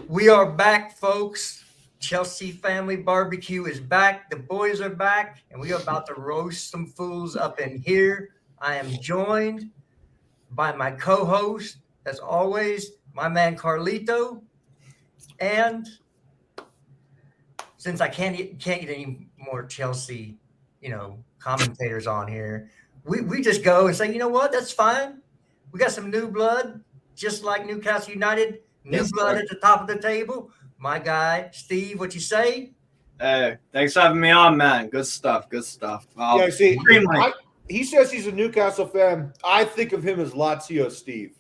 We are back, folks. Chelsea Family BBQ is back. The boys are back, and we are about to roast some fools up in here. I am joined by my co-host, as always, my man Carlito. And since I can't get any more Chelsea, commentators on here, we just go and say, you know what? That's fine. We got some new blood, just like Newcastle United. New blood at the top of the table. My guy, Steve, what you say? Hey, thanks for having me on, man. Good stuff. He says he's a Newcastle fan. I think of him as Lazio Steve.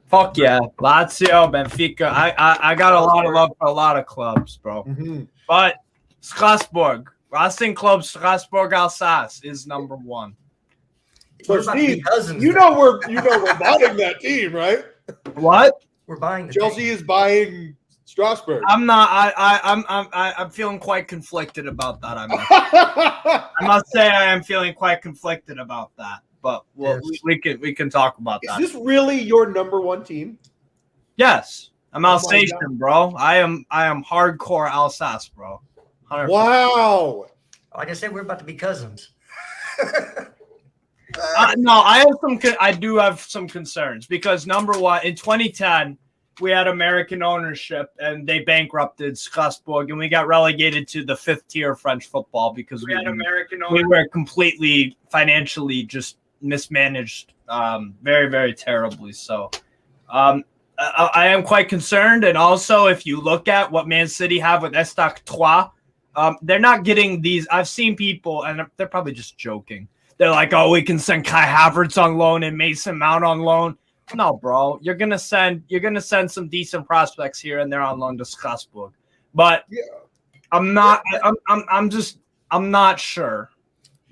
Fuck yeah. Lazio, Benfica. I got a lot of love for a lot of clubs, bro. Mm-hmm. But Strasbourg, Racing Club Strasbourg Alsace is number one. So Steve, you know we're buying that team, right? What? We're buying Chelsea is buying Strasbourg. I'm not. I'm feeling quite conflicted about that. I must say I am feeling quite conflicted about that. But we can talk about that. Is this really your number one team? Yes, I'm Alsatian, bro. I am hardcore Alsace, bro. 100%. Wow. Like I said, we're about to be cousins. No, I do have some concerns because number one, in 2010, we had American ownership and they bankrupted Strasbourg and we got relegated to the fifth tier of French football because we were completely financially just mismanaged, very, very terribly. So, I am quite concerned. And also, if you look at what Man City have with Estac Trois, they're not getting these. I've seen people, and they're probably just joking. They're like, oh, we can send Kai Havertz on loan and Mason Mount on loan. No, bro, you're gonna send some decent prospects here and they're on loan to Strasbourg. But yeah. I'm not sure.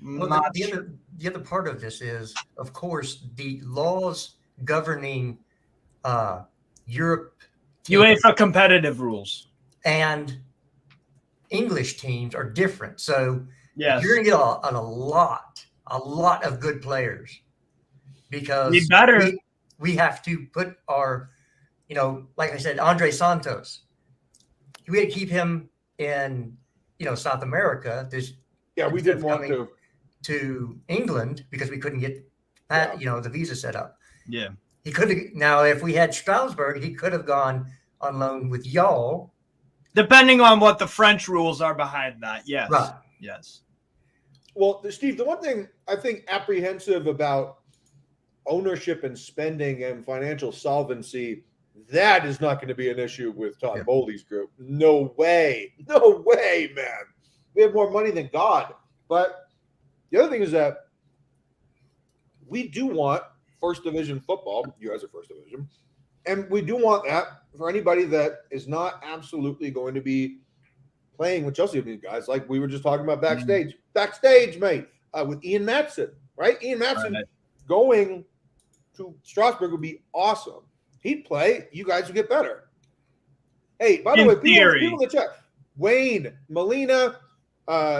The other part of this is, of course, the laws governing Europe, UEFA competitive rules, and English teams are different. So yes, you're gonna get a lot of good players because we have to put our, like I said, Andre Santos. We had to keep him in, South America. We didn't want to England because we couldn't get that, the visa set up. Yeah. He could have. Now, if we had Strasbourg, he could have gone on loan with y'all. Depending on what the French rules are behind that. Yes. Right. Yes. Well, Steve, the one thing I think apprehensive about ownership and spending and financial solvency, that is not going to be an issue with Todd Bowley's group. No way, man. We have more money than God. But the other thing is that we do want first division football. You guys are first division. And we do want that for anybody that is not absolutely going to be playing with Chelsea. I mean, guys, like we were just talking about backstage, mate, with Ian Maatson, right? Ian Maatson going to Strasbourg would be awesome. He'd play. You guys would get better. Hey, by the way, people in the chat, Wayne, Melina,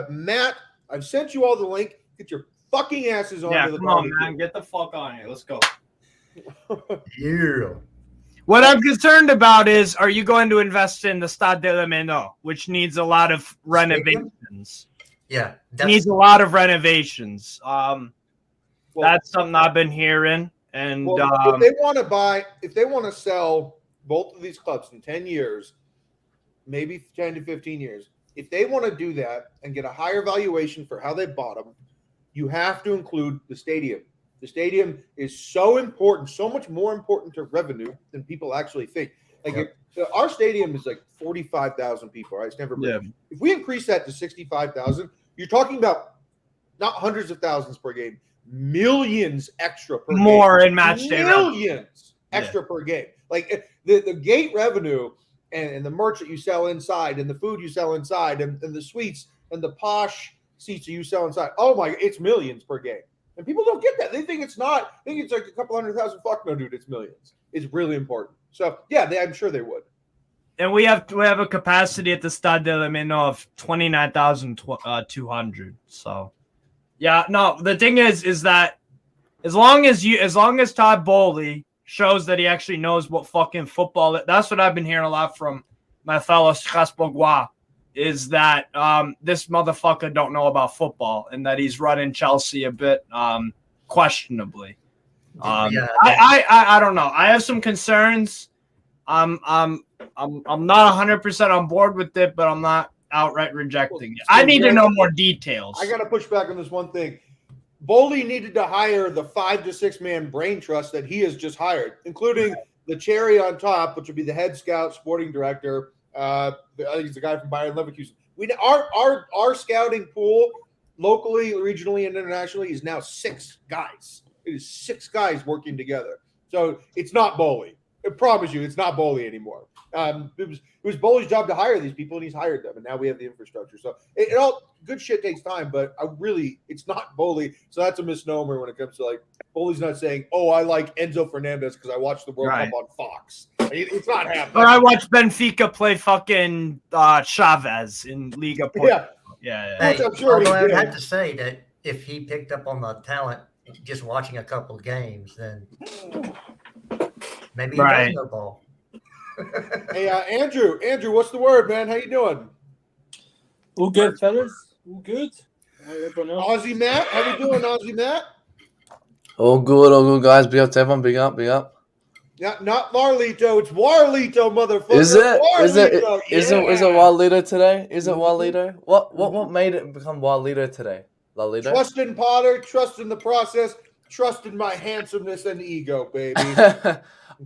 Matt, I've sent you all the link. Get your fucking asses on. Yeah, come on, man. Get the fuck on here. Let's go. Yeah. What I'm concerned about is, are you going to invest in the Stade de la Méno, which needs a lot of renovations? Yeah. Needs a lot of renovations. That's something I've been hearing. And if they want to sell both of these clubs in 10 years, maybe 10 to 15 years, if they want to do that and get a higher valuation for how they bought them, you have to include the stadium. The stadium is so important, so much more important to revenue than people actually think. Our stadium is like 45,000 people, right? It's never been. Yeah. If we increase that to 65,000, you're talking about not hundreds of thousands per game, millions extra per game. More in match day. Millions extra per game. Like the gate revenue and the merch that you sell inside and the food you sell inside and the suites and the posh seats that you sell inside. Oh my, it's millions per game. And people don't get that. They think it's not. They think it's like a couple 100,000. Fuck no, dude. It's millions. It's really important. So, yeah, I'm sure they would. And we have a capacity at the Stade de la Méno of 29,200. So, yeah, no. The thing is that as long as Todd Bowley shows that he actually knows what fucking football is. That's what I've been hearing a lot from my fellow Strasbourgeois, is that this motherfucker don't know about football and that he's running Chelsea a bit questionably. I don't know. I have some concerns. I'm not 100% on board with it, but I'm not outright rejecting it. I need to know more details. I got to push back on this one thing. Bowley needed to hire the 5 to 6 man brain trust that he has just hired, including the cherry on top, which would be the head scout, sporting director. I think he's the guy from Bayern Leverkusen. Our scouting pool, locally, regionally, and internationally, is now 6 guys. It is 6 guys working together. So it's not Bowley. I promise you, it's not Bowley anymore. It was Bowley's job to hire these people, and he's hired them, and now we have the infrastructure. So it all good shit takes time, but it's not Bowley. So that's a misnomer when it comes to like Bowley's not saying, "Oh, I like Enzo Fernandez because I watched the World Cup on Fox." It's not happening. Or I watched Benfica play fucking Chavez in Liga Portugal. Yeah. Hey, although I would have to say that if he picked up on the talent just watching a couple of games, then maybe he does know ball. Hey, Andrew, what's the word, man? How you doing? All good, fellas. All good. Aussie Matt, how you doing, Aussie Matt? All good, guys. Big up to everyone. Big up. Yeah, not Marlito. It's Warlito, motherfucker. Is it? Warlito. Is it Warlito today? Is it Warlito? What made it become Warlito today? Lalito? Trust in Potter. Trust in the process. Trust in my handsomeness and ego, baby.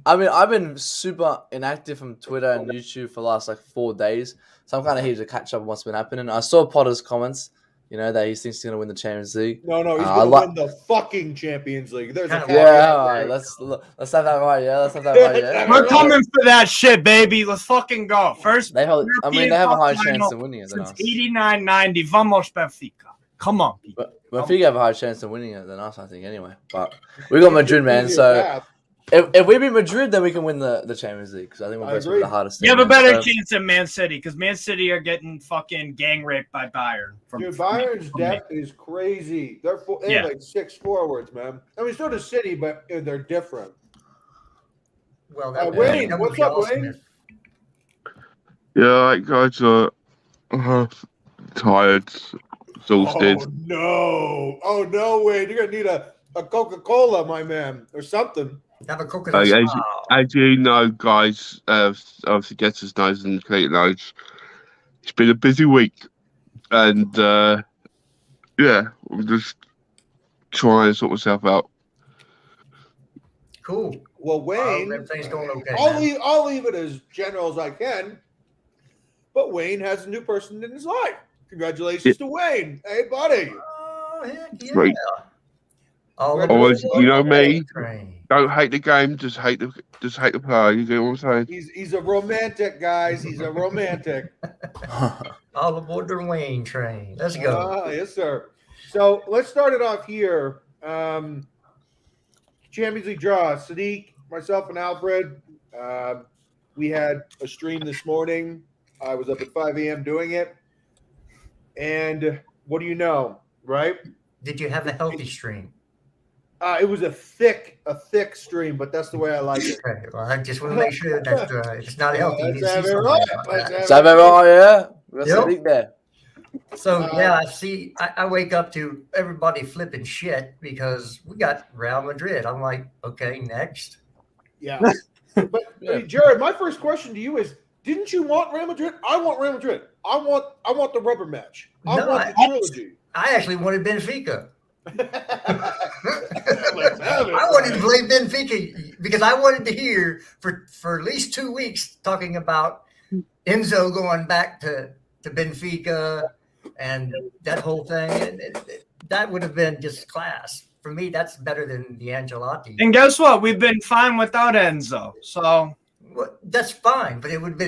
I mean, I've been super inactive from Twitter and YouTube for the last 4 days, so I'm kind of here to catch up on what's been happening. I saw Potter's comments, that he thinks he's going to win the Champions League. No, he's going to win the fucking Champions League. There's a all right, let's have that right. Yeah, let's have that right. Yeah, we're coming for that shit, baby. Let's fucking go. First, they have a high chance of winning it than us. 89-90. Vamos Benfica. Come on, people. But Benfica have a high chance of winning it than us, I think. Anyway, but we got Madrid, man. So. If we beat Madrid, then we can win the Champions League because I think we're going to be the hardest. You have a better chance than Man City because Man City are getting fucking gang raped by Bayern. Bayern's depth is crazy. They have like 6 forwards, man. I mean, so does City, but they're different. Well, Wayne, what's up, Wayne? Yeah, guys are tired, exhausted. Oh no, Wayne, you're gonna need a Coca-Cola, my man, or something. Have a Coca-Cola. As you know, guys, obviously Jester knows and Kate knows, it's been a busy week. And, I'm just trying to sort myself out. Cool. Well, Wayne, everything's going okay. I'll leave it as general as I can, but Wayne has a new person in his life. Congratulations to Wayne. Hey, buddy. Oh, heck yeah. Great. Always, you know me. Don't hate the game, just hate the player. You get what I'm saying? He's a romantic, guys. He's a romantic. All aboard the Wayne train. Let's go. Yes, sir. So let's start it off here. Champions League draw. Sadiq, myself, and Alfred. We had a stream this morning. I was up at 5 a.m. doing it. And what do you know, right? Did you have a healthy stream? It was a thick stream, but that's the way I like it. Okay. Well, I just want to make sure that if it's not healthy, you need to see something. Let's have it right, yeah. Yep. There. So I wake up to everybody flipping shit because we got Real Madrid. I'm like, okay, next. Yeah. But I mean, Jared, my first question to you is: didn't you want Real Madrid? I want Real Madrid. I want the rubber match. I want the trilogy. I actually wanted Benfica. I wanted to play Benfica because I wanted to hear for at least 2 weeks talking about Enzo going back to Benfica and that whole thing. And that would have been just class. For me, that's better than the Angelotti. And guess what? We've been fine without Enzo. So well, that's fine, but it would have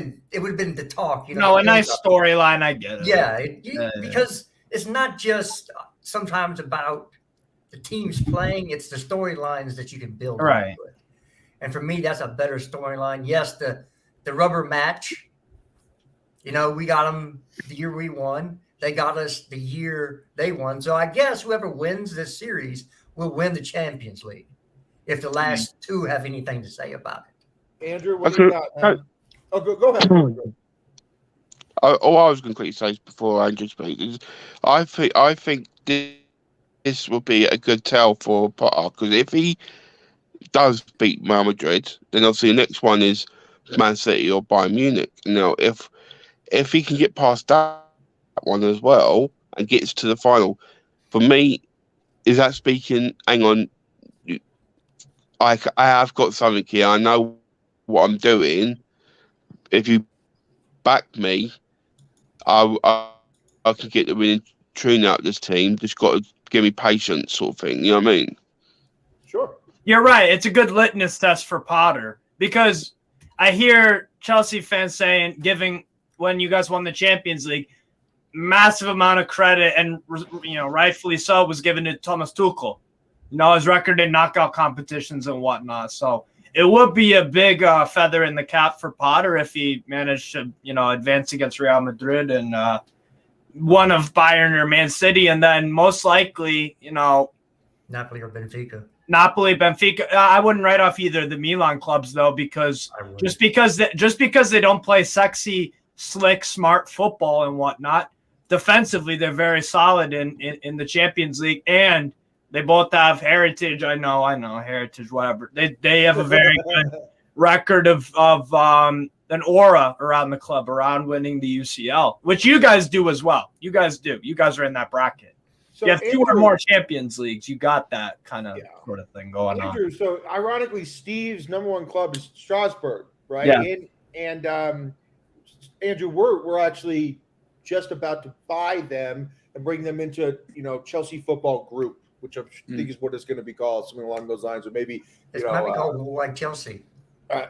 been the talk. A nice storyline. I get it. Yeah, because it's not just sometimes about the teams playing; it's the storylines that you can build. Right. With. And for me, that's a better storyline. Yes, the rubber match. We got them the year we won. They got us the year they won. So I guess whoever wins this series will win the Champions League. if the last two have anything to say about it. Andrew, what do you got, man? Oh, go ahead. All I was going to quickly say is before Andrew speaks is I think this will be a good tell for Potter, because if he does beat Real Madrid, then obviously the next one is Man City or Bayern Munich. If he can get past that one as well and gets to the final, for me, is that speaking? Hang on, I have got something here. I know what I'm doing. If you back me, I can get the winning tune out this team. Just got to give me patience, sort of thing. You know what I mean? Sure. You're right. It's a good litmus test for Potter, because I hear Chelsea fans saying, giving when you guys won the Champions League, massive amount of credit, and rightfully so, was given to Thomas Tuchel. His record in knockout competitions and whatnot. So it would be a big feather in the cap for Potter if he managed to, advance against Real Madrid and one of Bayern or Man City, and then most likely, Napoli or Benfica. Napoli, Benfica. I wouldn't write off either of the Milan clubs though, because just because they don't play sexy, slick, smart football and whatnot, defensively they're very solid in the Champions League, and they both have heritage. I know heritage, whatever. They have a very good record of an aura around the club, around winning the UCL, which you guys do as well. You guys do. You guys are in that bracket. So you have two or more Champions Leagues. You got that kind of sort of thing going on. So ironically, Steve's number one club is Strasbourg, right? Yeah. And Andrew, we're actually just about to buy them and bring them into Chelsea Football Group, which I think is what it's going to be called, something along those lines, or maybe it's probably called like Chelsea.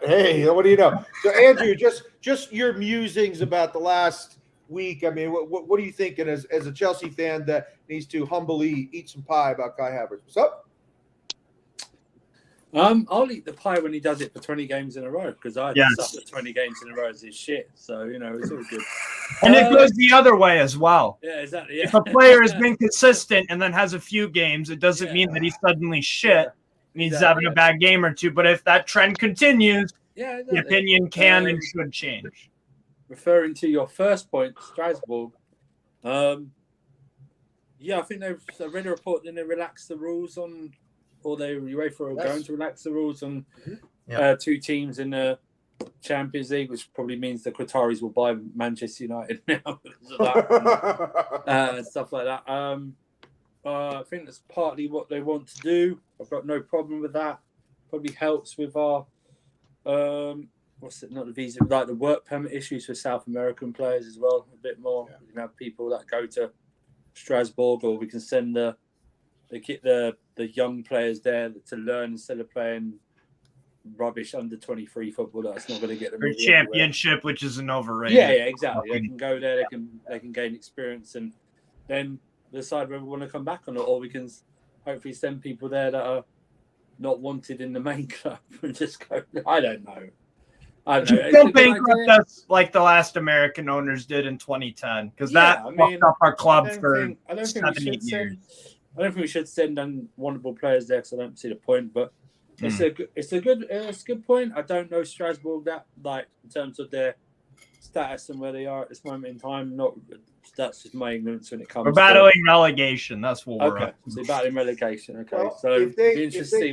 Hey, what do you know? So Andrew, just your musings about the last week. I mean, what are you thinking as a Chelsea fan that needs to humbly eat some pie about Kai Havertz? What's up? I'll eat the pie when he does it for 20 games in a row, because I suffer 20 games in a row as his shit. So, it's all good. And it goes the other way as well. Yeah, exactly. Yeah. If a player has been consistent and then has a few games, it doesn't mean that he's suddenly shit and he's having a bad game or two. But if that trend continues, the opinion can and should change. Referring to your first point, Strasbourg, I think I read a report that they relaxed the rules on, or they UEFA are going to relax the rules on two teams in the Champions League, which probably means the Qataris will buy Manchester United now because of that and stuff like that. I think that's partly what they want to do. I've got no problem with that. Probably helps with our not the visa, like the work permit issues for South American players as well. A bit more. We can have people that go to Strasbourg, or we can send the young players there to learn instead of playing rubbish under 23 football that's not going to get them or championship, which is an overrated. Yeah, exactly. They can go there, they can gain experience, and then decide whether we want to come back or not, or we can hopefully send people there that are not wanted in the main club and just go. I don't know. Don't bankrupt us like the last American owners did in 2010, because that fucked up our club for 7-8 years. I don't think we should send unwantable players there, because I don't see the point. But it's a good point. I don't know Strasbourg that in terms of their status and where they are at this moment in time. That's just my ignorance when it comes. We're battling relegation. That's what we're up. So battling relegation. Okay, well, so it'd be interesting to see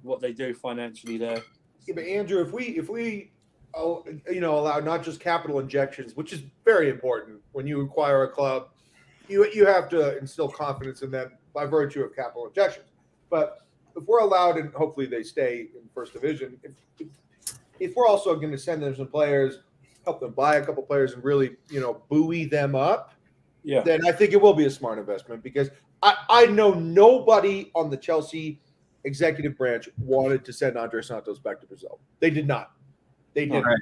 what they do financially there. Yeah, but Andrew, if we allow not just capital injections, which is very important when you acquire a club. You have to instill confidence in them by virtue of capital injections. But if we're allowed, and hopefully they stay in first division, if we're also going to send them some players, help them buy a couple players, and really buoy them up, then I think it will be a smart investment, because I know nobody on the Chelsea executive branch wanted to send Andre Santos back to Brazil. They did not. They didn't. Right.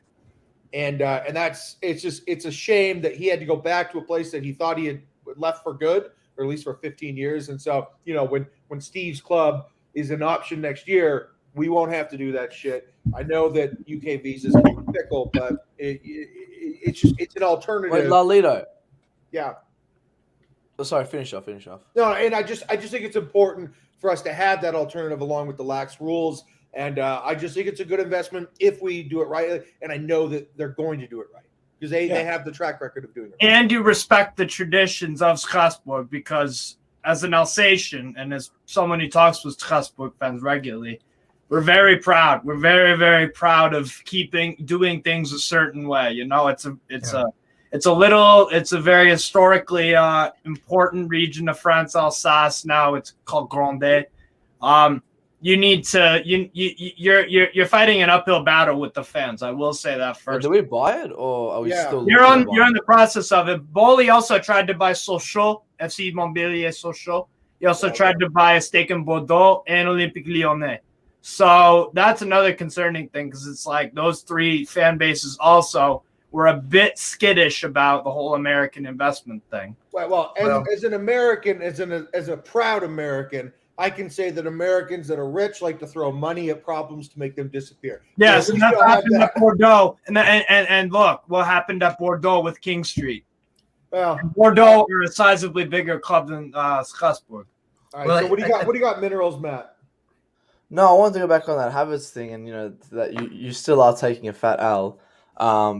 And it's a shame that he had to go back to a place that he thought he had left for good, or at least for 15 years. And so, when Steve's club is an option next year, we won't have to do that shit. I know that UK visas can be fickle, but it's an alternative. Wait, Lalito. Yeah. Oh, sorry, finish off. No, and I just think it's important for us to have that alternative along with the lax rules. And I just think it's a good investment if we do it right. And I know that they're going to do it right because they have the track record of doing it right. And you respect the traditions of Strasbourg because as an Alsatian and as someone who talks with Strasbourg fans regularly, we're very proud. We're very, very proud of doing things a certain way. You know, it's a very historically important region of France, Alsace. Now it's called Grande. You're fighting an uphill battle with the fans. I will say that first. Do we buy it or are we still? You're in the process of it. Boli also tried to buy Sochaux, FC Montpellier Sochaux. He also tried to buy a stake in Bordeaux and Olympique Lyonnais. So that's another concerning thing because it's like those three fan bases also were a bit skittish about the whole American investment thing. Well, as an American, as a proud American, I can say that Americans that are rich like to throw money at problems to make them disappear. Yes, so and that happened at Bordeaux. And look, what happened at Bordeaux with King Street. Well, and Bordeaux are a sizably bigger club than Strasbourg. All right, so what do you got, Minerals, Matt? No, I want to go back on that Havertz thing, and that you still are taking a fat L,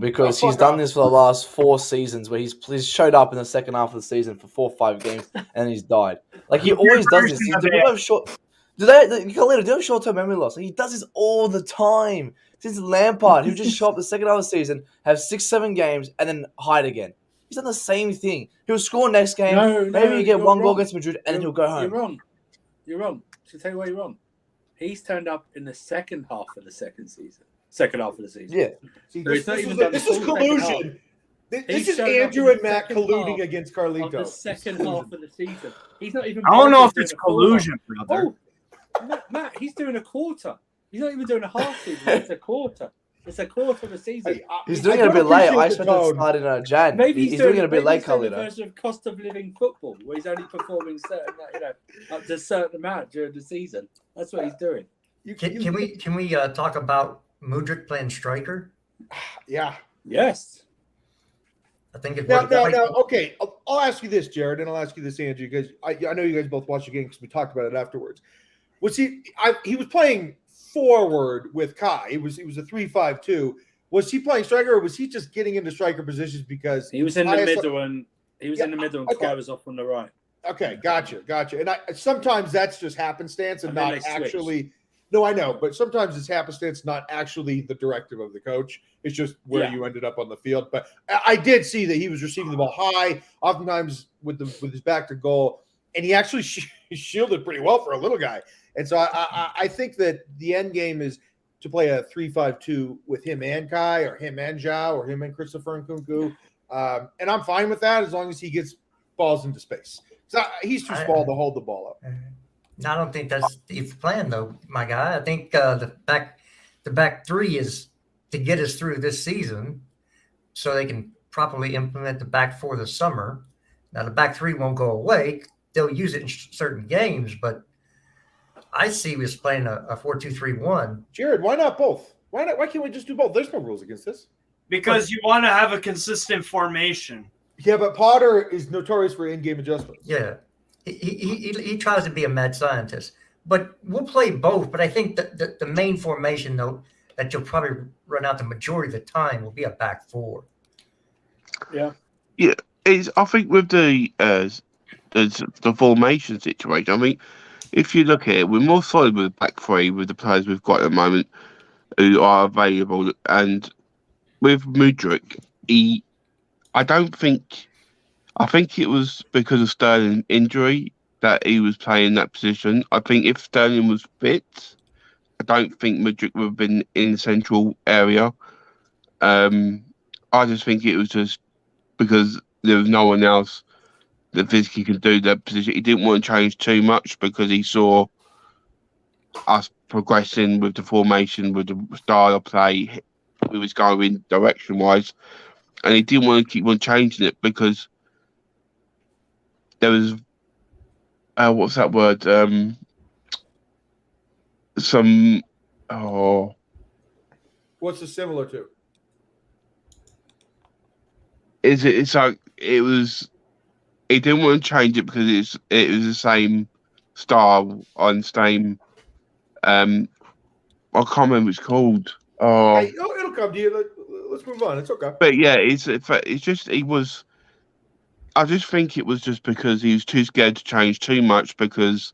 because he's done this for the last 4 seasons, where he's showed up in the second half of the season for 4 or 5 games, and he's died. Like he always does this. Do they have short-term memory loss? He does this all the time. Since Lampard, he would just show up the second half of the season, have 6-7 games, and then hide again. He's done the same thing. He'll score next game. Maybe you get one goal against Madrid, and then he'll go home. You're wrong. To tell you why you're wrong. He's turned up in the second half of the season. Yeah. See, this is collusion. This is Andrew and Matt colluding against Carlito. The second half of the season. He's not even. I don't know if it's collusion, brother. Oh, Matt, he's doing a quarter. He's not even doing a half season. It's a quarter. It's a quarter of a season. He's doing it a bit late. I expect it to start in Jan. Maybe he's doing it a bit late, Carlito. Version of cost of living football, where he's only performing certain, up to a certain amount during the season. That's what he's doing. Can we talk about Mudryk playing striker? Yeah. Yes. I think it's now. Okay, I'll ask you this, Jared, and I'll ask you this, Andrew, because I know you guys both watched the game because we talked about it afterwards. Was he was playing forward with Kai? He was a 3-5-2. Was he playing striker, or was he just getting into striker positions because he was in the middle and Kai was off on the right? Okay, gotcha. And sometimes that's just happenstance and not actually. No, I know, but sometimes it's happenstance, not actually the directive of the coach. It's just where you ended up on the field. But I did see that he was receiving the ball high, oftentimes with his back to goal, and he actually shielded pretty well for a little guy. And so I think that the end game is to play a 3-5-2 with him and Kai, or him and Zhao, or him and Christopher Nkunku. And I'm fine with that as long as he gets balls into space. So he's too small to hold the ball up. I don't think that's Steve's plan, though, my guy. I think the back three is to get us through this season so they can properly implement the back four this summer. Now, the back three won't go away. They'll use it in certain games, but I see us playing a 4-2-3-1. Jared, why not both? Why can't we just do both? There's no rules against this. Because you want to have a consistent formation. Yeah, but Potter is notorious for in-game adjustments. Yeah. He tries to be a mad scientist, but we'll play both. But I think the main formation, though, that you'll probably run out the majority of the time will be a back four. Yeah. I think with the formation situation, I mean, if you look at it, we're more solid with the back three with the players we've got at the moment who are available, and with Mudryk, I think it was because of Sterling's injury that he was playing that position. I think if Sterling was fit, I don't think Madrid would have been in the central area. I just think it was just because there was no one else that physically could do that position. He didn't want to change too much because he saw us progressing with the formation, with the style of play we was going direction-wise. And he didn't want to keep on changing it because there was what's that word? What's it similar to? It's like it was he didn't want to change it because it was the same style on same. I can't remember what it's called. Oh, Hey, it'll come to you. Let's move on. It's okay. but yeah, it's just he was. I just think it was just because he was too scared to change too much because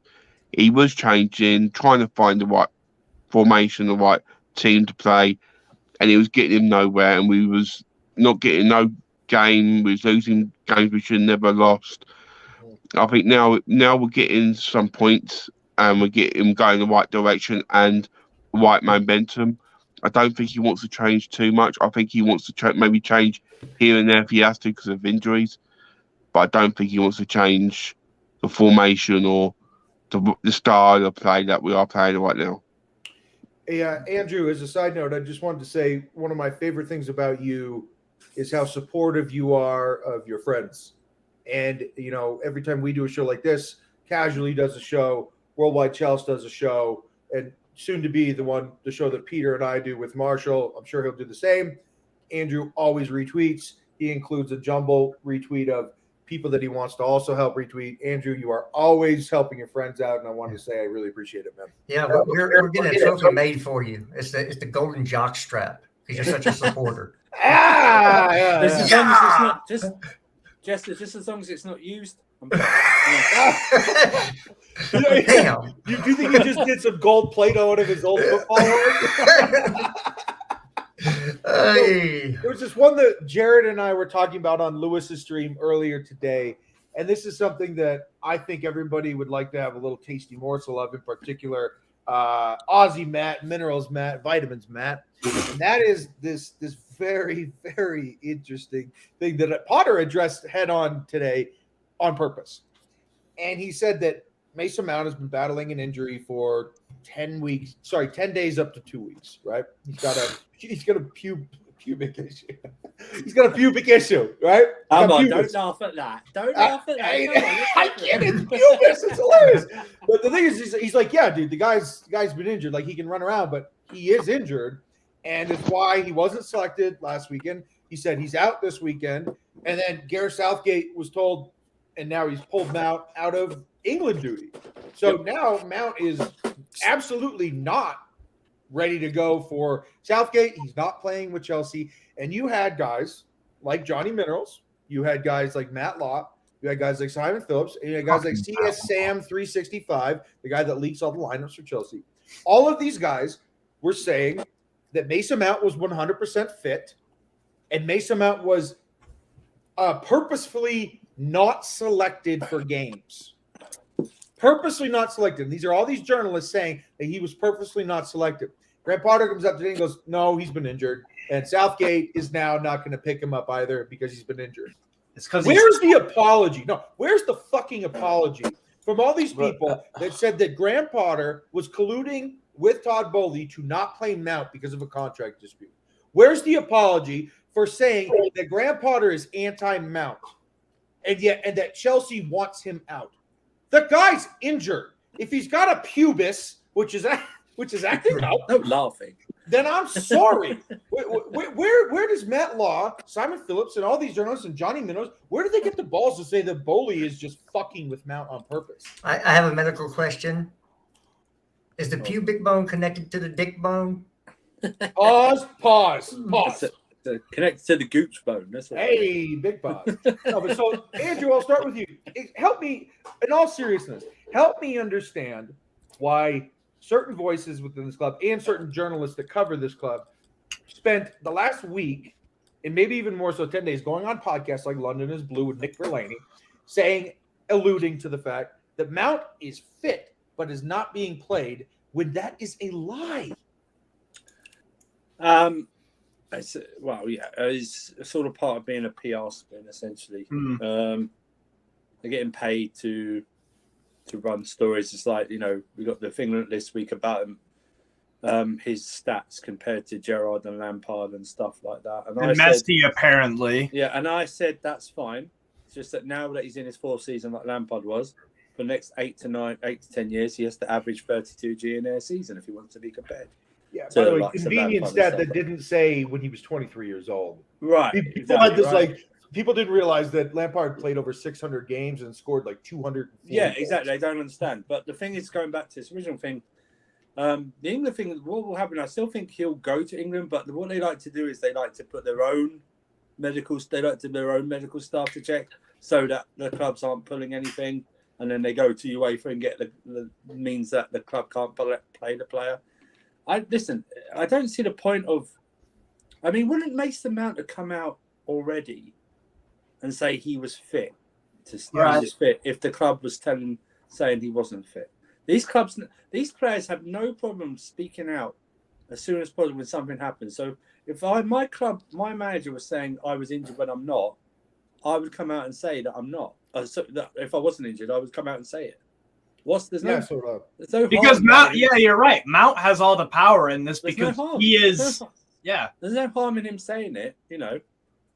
he was changing, trying to find the right formation, the right team to play, and he was getting him nowhere, and we was not getting no game. We was losing games we should have never lost. I think now we're getting some points, and we're getting going in the right direction and right momentum. I don't think he wants to change too much. I think he wants to maybe change here and there if he has to because of injuries, but I don't think he wants to change the formation or the style of play that we are playing right now. Hey, Andrew, as a side note, I just wanted to say one of my favorite things about you is how supportive you are of your friends. And, you know, every time we do a show like this, Casually does a show, Worldwide Chelsea does a show, and soon to be the show that Peter and I do with Marshall. I'm sure he'll do the same. Andrew always retweets. He includes a jumble retweet of people that he wants to also help retweet. Andrew, you are always helping your friends out, and I wanted to say I really appreciate it, man. Yeah, we're getting a trophy made for you. It's the golden jock strap because you're such a supporter. Just as long as it's not just as long as it's not used. Damn. Do you think he just did some gold Play-Doh out of his old football work? Hey. There was this one that Jared and I were talking about on Lewis's stream earlier today, and this is something that I think everybody would like to have a little tasty morsel of, in particular, Aussie Matt, Minerals Matt, Vitamins Matt, and that is this very, very interesting thing that Potter addressed head on today on purpose. And he said that Mason Mount has been battling an injury for 10 days up to 2 weeks, right? He's got a pubic issue. He's got a pubic issue, right? Come on, don't laugh at that. Don't laugh at that. I can't. It's pubis. It's hilarious. But the thing is, he's like, yeah, dude, the guy's been injured. Like, he can run around, but he is injured. And it's why he wasn't selected last weekend. He said he's out this weekend. And then Gareth Southgate was told, and now he's pulled Mount out of England duty. So now Mount is absolutely not ready to go for Southgate. He's not playing with Chelsea. And you had guys like Johnny Minerals. You had guys like Matt Law. You had guys like Simon Phillips. And you had guys like CS Sam 365, the guy that leaks all the lineups for Chelsea. All of these guys were saying that Mason Mount was 100% fit. And Mason Mount was purposefully not selected for games. Purposely not selected. These are all these journalists saying that he was purposely not selected. Grant Potter comes up today and goes, no, he's been injured. And Southgate is now not going to pick him up either because he's been injured. It's because where's the apology? No, where's the fucking apology from all these people that said that Grant Potter was colluding with Todd Bowley to not play Mount because of a contract dispute? Where's the apology for saying that Grant Potter is anti-Mount and that Chelsea wants him out? The guy's injured. If he's got a pubis, which is acting out, no laughing, then I'm sorry. Where does Matt Law, Simon Phillips, and all these journalists and Johnny Minerals, where do they get the balls to say that Bowley is just fucking with Mount on purpose? I have a medical question. Is the pubic bone connected to the dick bone? Pause. Connected to the gooch bone. That's what hey, big pause. No, but so, Andrew, I'll start with you. Help me, in all seriousness, help me understand why certain voices within this club and certain journalists that cover this club spent the last week, and maybe even more so 10 days, going on podcasts like London is Blue with Nick Verlaney, alluding to the fact that Mount is fit but is not being played, when that is a lie. It's sort of part of being a PR spin, essentially. They're getting paid to run stories. It's like, we got the thing this week about him, his stats compared to Gerrard and Lampard and stuff like that. And Messi, apparently. Yeah, and I said that's fine. It's just that now that he's in his fourth season, like Lampard was, for the next 8 to 10 years, he has to average 32 G in a season if he wants to be compared. Yeah, by the way, convenient stat that didn't say when he was 23 years old. Right. People had this people didn't realize that Lampard played over 600 games and scored like 200. Yeah, exactly. They don't understand. But the thing is, going back to this original thing, the England thing, what will happen? I still think he'll go to England, but what they like to do is they like to put their own medical staff to check so that the clubs aren't pulling anything, and then they go to UEFA and get the means that the club can't play the player. I don't see the point of. I mean, wouldn't Mason Mount have come out already and say he was fit if the club was saying he wasn't fit? These players have no problem speaking out as soon as possible when something happens. So if my manager was saying I was injured when I'm not, I would come out and say that I'm not. So that if I wasn't injured, I would come out and say it. There's no because harm Mount. Yeah, you're right. Mount has all the power in this because he is. Yeah, there's no harm in him saying it. You know,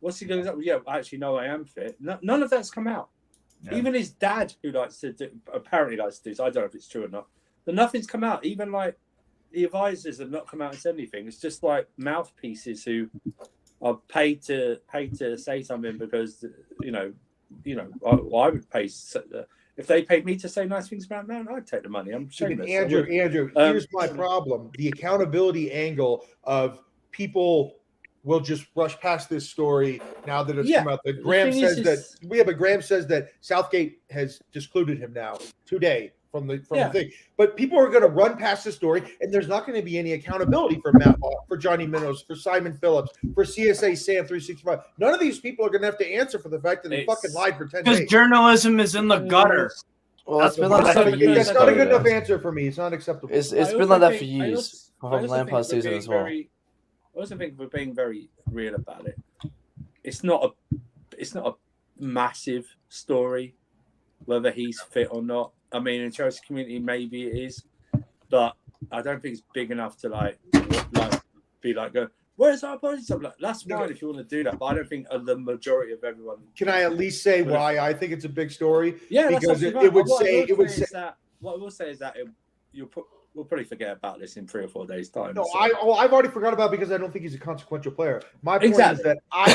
what's he going to say? Yeah, actually, no, I am fit. None of that's come out. Yeah. Even his dad, who apparently likes to do. So I don't know if it's true or not. But nothing's come out. Even like the advisors have not come out and said anything. It's just like mouthpieces who are paid to say something because I would pay. If they paid me to say nice things about Mount, I'd take the money. I'm shameless. Andrew, here's my problem: the accountability angle of people will just rush past this story now that it's come out. That Graham says that Southgate has discluded him now today from the thing. But people are going to run past the story, and there's not going to be any accountability for Matt, for Johnny Minnows, for Simon Phillips, for CSA Sam 365. None of these people are going to have to answer for the fact that they fucking lied for 10 days. Because journalism is in the gutter. Well, that's been like that for years. That's not a good enough answer for me. It's not acceptable. It's been like that for years from Lampard's season as well. I also think we're being very real about it. It's not a massive story whether he's fit or not. I mean, in Chelsea community, maybe it is, but I don't think it's big enough to be like, go, where's our body? That's fine if you want to do that, but I don't think the majority of everyone. Can I at least say why I think it's a big story? Yeah, because it would say. What I will say is that we'll probably forget about this in 3 or 4 days' time. No, so. I've already forgot about it because I don't think he's a consequential player. My point is that I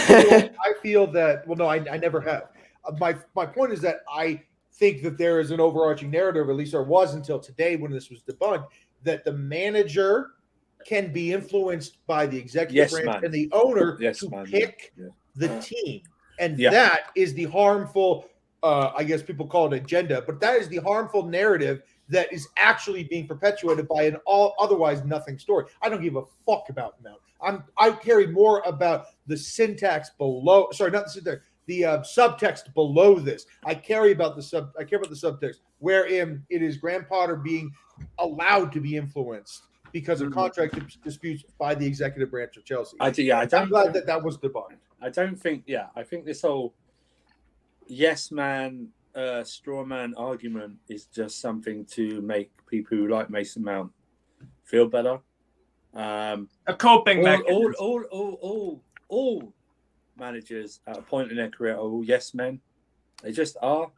feel that. Well, no, I never have. My point is that I think that there is an overarching narrative, at least there was until today when this was debunked, that the manager can be influenced by the executive branch and the owner to pick the team. And that is the harmful, I guess people call it agenda, but that is the harmful narrative that is actually being perpetuated by an otherwise nothing story. I don't give a fuck about Mount. I carry more about the syntax below. Sorry, not the syntax. The subtext below this. I care about the subtext, wherein it is Graham Potter being allowed to be influenced because of contract disputes by the executive branch of Chelsea. I'm glad that was debunked. I don't think. Yeah, I think this whole yes man, straw man argument is just something to make people who like Mason Mount feel better. A coping mechanism. All managers at a point in their career are all yes men. They just are.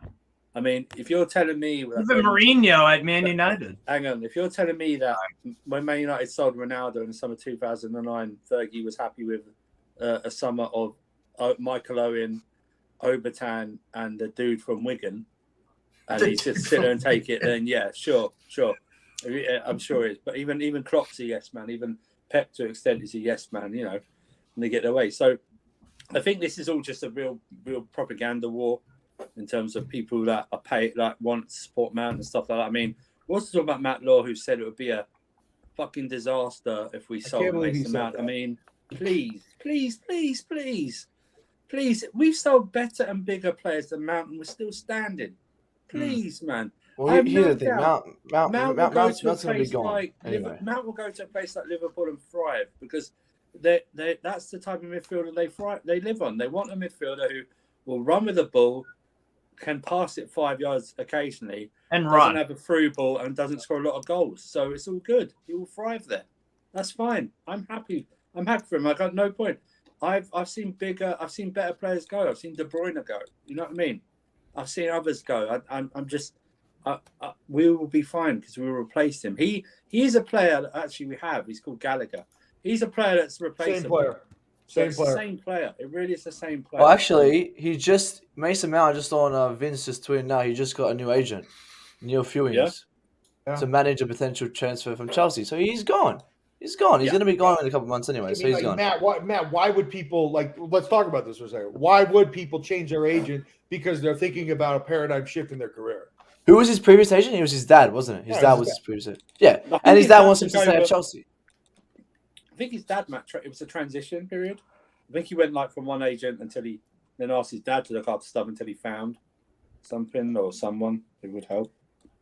I mean, if you're telling me even Mourinho at Man United. Hang on, if you're telling me that when Man United sold Ronaldo in the summer 2009, Fergie was happy with a summer of Michael Owen, Obertan, and the dude from Wigan, and he's just sit there and take it, then yeah, sure. I'm sure it is. But even Klopp's a yes man. Even Pep to an extent is a yes man. You know, and they get their way. So I think this is all just a real propaganda war in terms of people that are paid, like want to support Mount and stuff like that. I mean, we're also talking about Matt Law, who said it would be a fucking disaster if we sold Mason Mount. I mean, please. We've sold better and bigger players than Mount, and we're still standing. Please, man. Well, here's the thing. Mount's going to be gone. Like, anyway. Mount will go to a place like Liverpool and thrive because that's the type of midfielder they live on. They want a midfielder who will run with the ball, can pass it 5 yards occasionally, and doesn't have a through ball, and doesn't score a lot of goals. So it's all good. He will thrive there. That's fine. I'm happy. I'm happy for him. I got no point. I've seen better players go. I've seen De Bruyne go. You know what I mean? I've seen others go. We will be fine because we will replace him. He is a player that actually we have. He's called Gallagher. He's a player that's replaceable. Same player. So Same it's player. the same player. It really is the same player. Well, actually, Mason Mount, just on Vince just tweeting now, he just got a new agent, Neil Fewings, Yeah. to manage a potential transfer from Chelsea. So he's gone. He's gone. He's Yeah. going to be gone in a couple of months anyway. I So mean, he's like, gone. Matt, why would people let's talk about this for a second. Why would people change their agent because they're thinking about a paradigm shift in their career? Who was his previous agent? It was his dad, wasn't it? His Yeah, dad his was dad. his previous agent. Yeah, I and think his dad wants him to took stay at over- Chelsea. I think his dad, Matt, it was a transition period. I think he went like from one agent until he then asked his dad to look after stuff until he found something or someone who would help.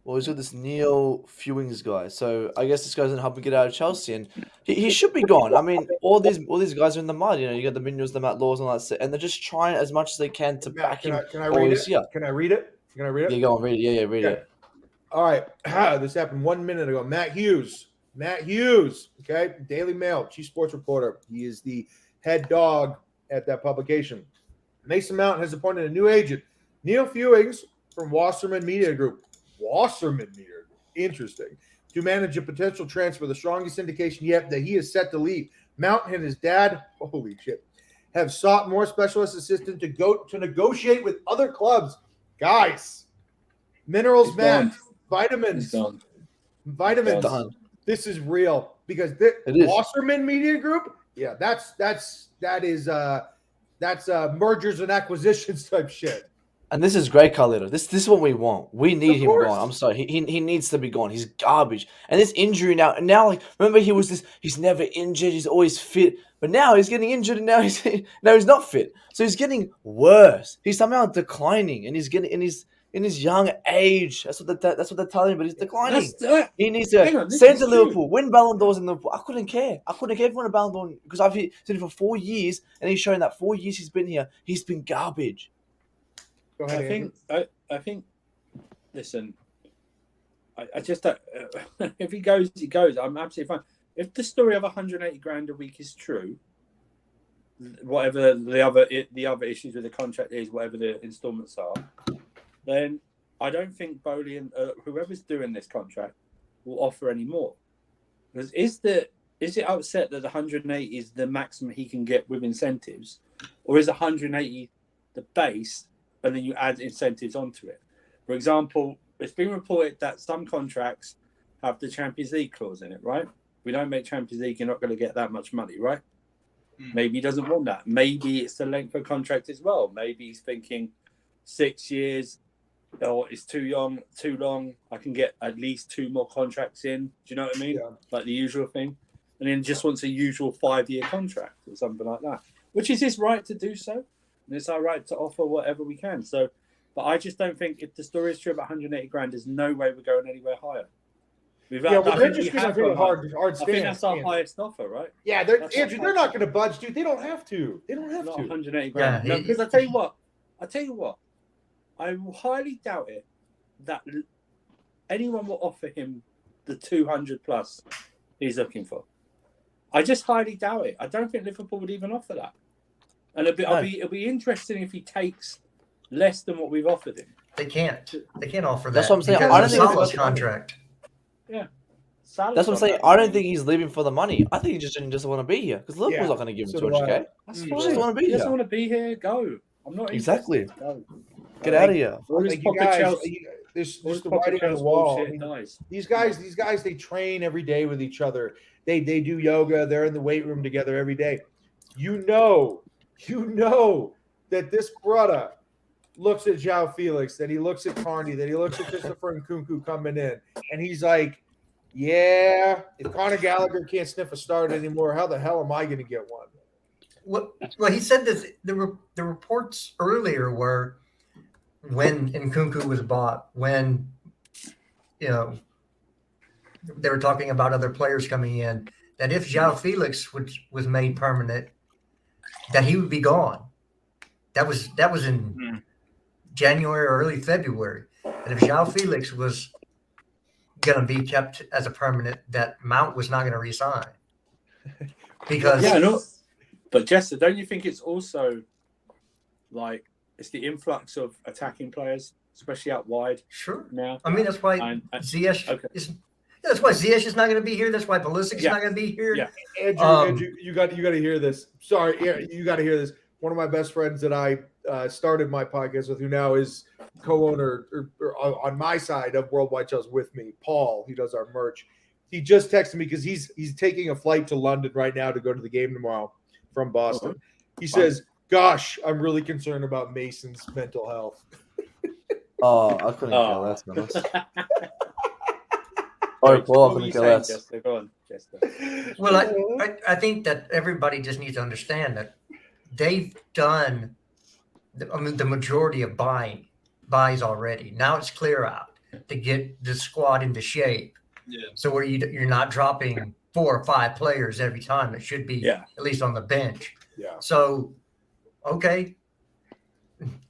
Well, he's got this Neil Fewings guy. So I guess this guy's going to help him get out of Chelsea, and he should be gone. I mean, all these guys are in the mud. You know, you got the Minions, the Matt Laws, and all that, and they're just trying as much as they can to Matt, back can him. I read always, it? yeah. Can I read it? Can I read it? Yeah, go on, read it. Yeah, read it. All right. This happened 1 minute ago. Matt Hughes. Okay. Daily Mail, chief sports reporter. He is the head dog at that publication. Mason Mount has appointed a new agent, Neil Fewings from Wasserman Media Group. Interesting. To manage a potential transfer, the strongest indication yet that he is set to leave. Mount and his dad, holy shit, have sought more specialist assistant to negotiate with other clubs. Guys, minerals, He's Matt, gone. vitamins, He's gone. vitamins. Done. This is real because It is. Wasserman Media Group. Yeah, that's mergers and acquisitions type shit. And this is great, Carlito. This is what we want. We need Of him course. gone. I'm sorry. He needs to be gone. He's garbage. And this injury now, like, remember he was this, he's never injured, he's always fit. But now he's getting injured and now he's not fit. So he's getting worse. He's somehow declining and he's getting in his young age. That's what they're telling me, but he's declining. He needs to send to Liverpool, win Ballon d'Ors in Liverpool. I couldn't care if he won a Ballon d'Or because I've seen him for 4 years and he's showing that 4 years he's been here, he's been garbage. Go ahead, Andrew. I think. Listen, I just if he goes, he goes. I'm absolutely fine. If the story of 180 grand a week is true, whatever the other issues with the contract is, whatever the installments are, then I don't think Bowley and whoever's doing this contract will offer any more. Because is it upset that 180 is the maximum he can get with incentives, or is 180 the base? And then you add incentives onto it. For example, it's been reported that some contracts have the Champions League clause in it, right? We don't make Champions League, you're not going to get that much money, right? Maybe he doesn't want that. Maybe it's the length of contract as well. Maybe he's thinking 6 years, or it's too long. I can get at least 2 more contracts in. Do you know what I mean? Yeah. Like the usual thing. And then just wants a usual 5-year contract or something like that, which is his right to do so. And it's our right to offer whatever we can. So, but I just don't think if the story is true about 180 grand, there's no way we're going anywhere higher. They're just going to take a hard I think stance. that's our highest offer, right? Yeah, Andrew, they're not going to budge, dude. They don't have to. Not to. 180 grand. Yeah, Because I tell you what, I highly doubt it that anyone will offer him the 200 plus he's looking for. I just highly doubt it. I don't think Liverpool would even offer that. And it'll be interesting if he takes less than what we've offered him. They can't offer that. That's what I'm saying. because I don't of think it's Salah's about the money. contract. Yeah. That's what I'm saying. I don't think he's leaving for the money. I think he just doesn't want to be here because Liverpool's Yeah, not going to give him so do 200k. That's He fine. just want to be He doesn't here. want to be here. Go. I'm not Exactly. interested. Go. Get out of here. All this Like, you pocket guys, Chelsea, there's all just this the pocket writing on the Chelsea wall. bullshit dies. These guys, they train every day with each other. They do yoga. They're in the weight room together every day. You know that this brother looks at João Felix, that he looks at Carney, that he looks at Christopher Nkunku coming in, and he's like, yeah, if Conor Gallagher can't sniff a start anymore, how the hell am I going to get one? Well, he said this. The reports earlier were when Nkunku was bought, when they were talking about other players coming in, that if João Felix was made permanent, that he would be gone. That was in January or early February. And if João Felix was going to be kept as a permanent, that Mount was not going to resign. Because Yeah, no. But Jester, don't you think it's also like it's the influx of attacking players, especially out wide sure. now? I mean, that's why And- Ziyech okay. is That's why Ziyech is not going to be here. That's why Pulisic's not going to be here. Yeah. Andrew, you got to hear this. Sorry, you got to hear this. One of my best friends that I started my podcast with, who now is co-owner or on my side of Worldwide Shells with me, Paul. He does our merch. He just texted me because he's taking a flight to London right now to go to the game tomorrow from Boston. He says, "Gosh, I'm really concerned about Mason's mental health." Oh, I couldn't care less, man. What Paul, were I you couldn't care saying, less. Jester? Go on, Jester. Well, I think that everybody just needs to understand that they've done the majority of buys already. Now it's clear out to get the squad into shape. Yeah. So where you're not dropping 4 or 5 players every time. It should be at least on the bench. Yeah. So, okay.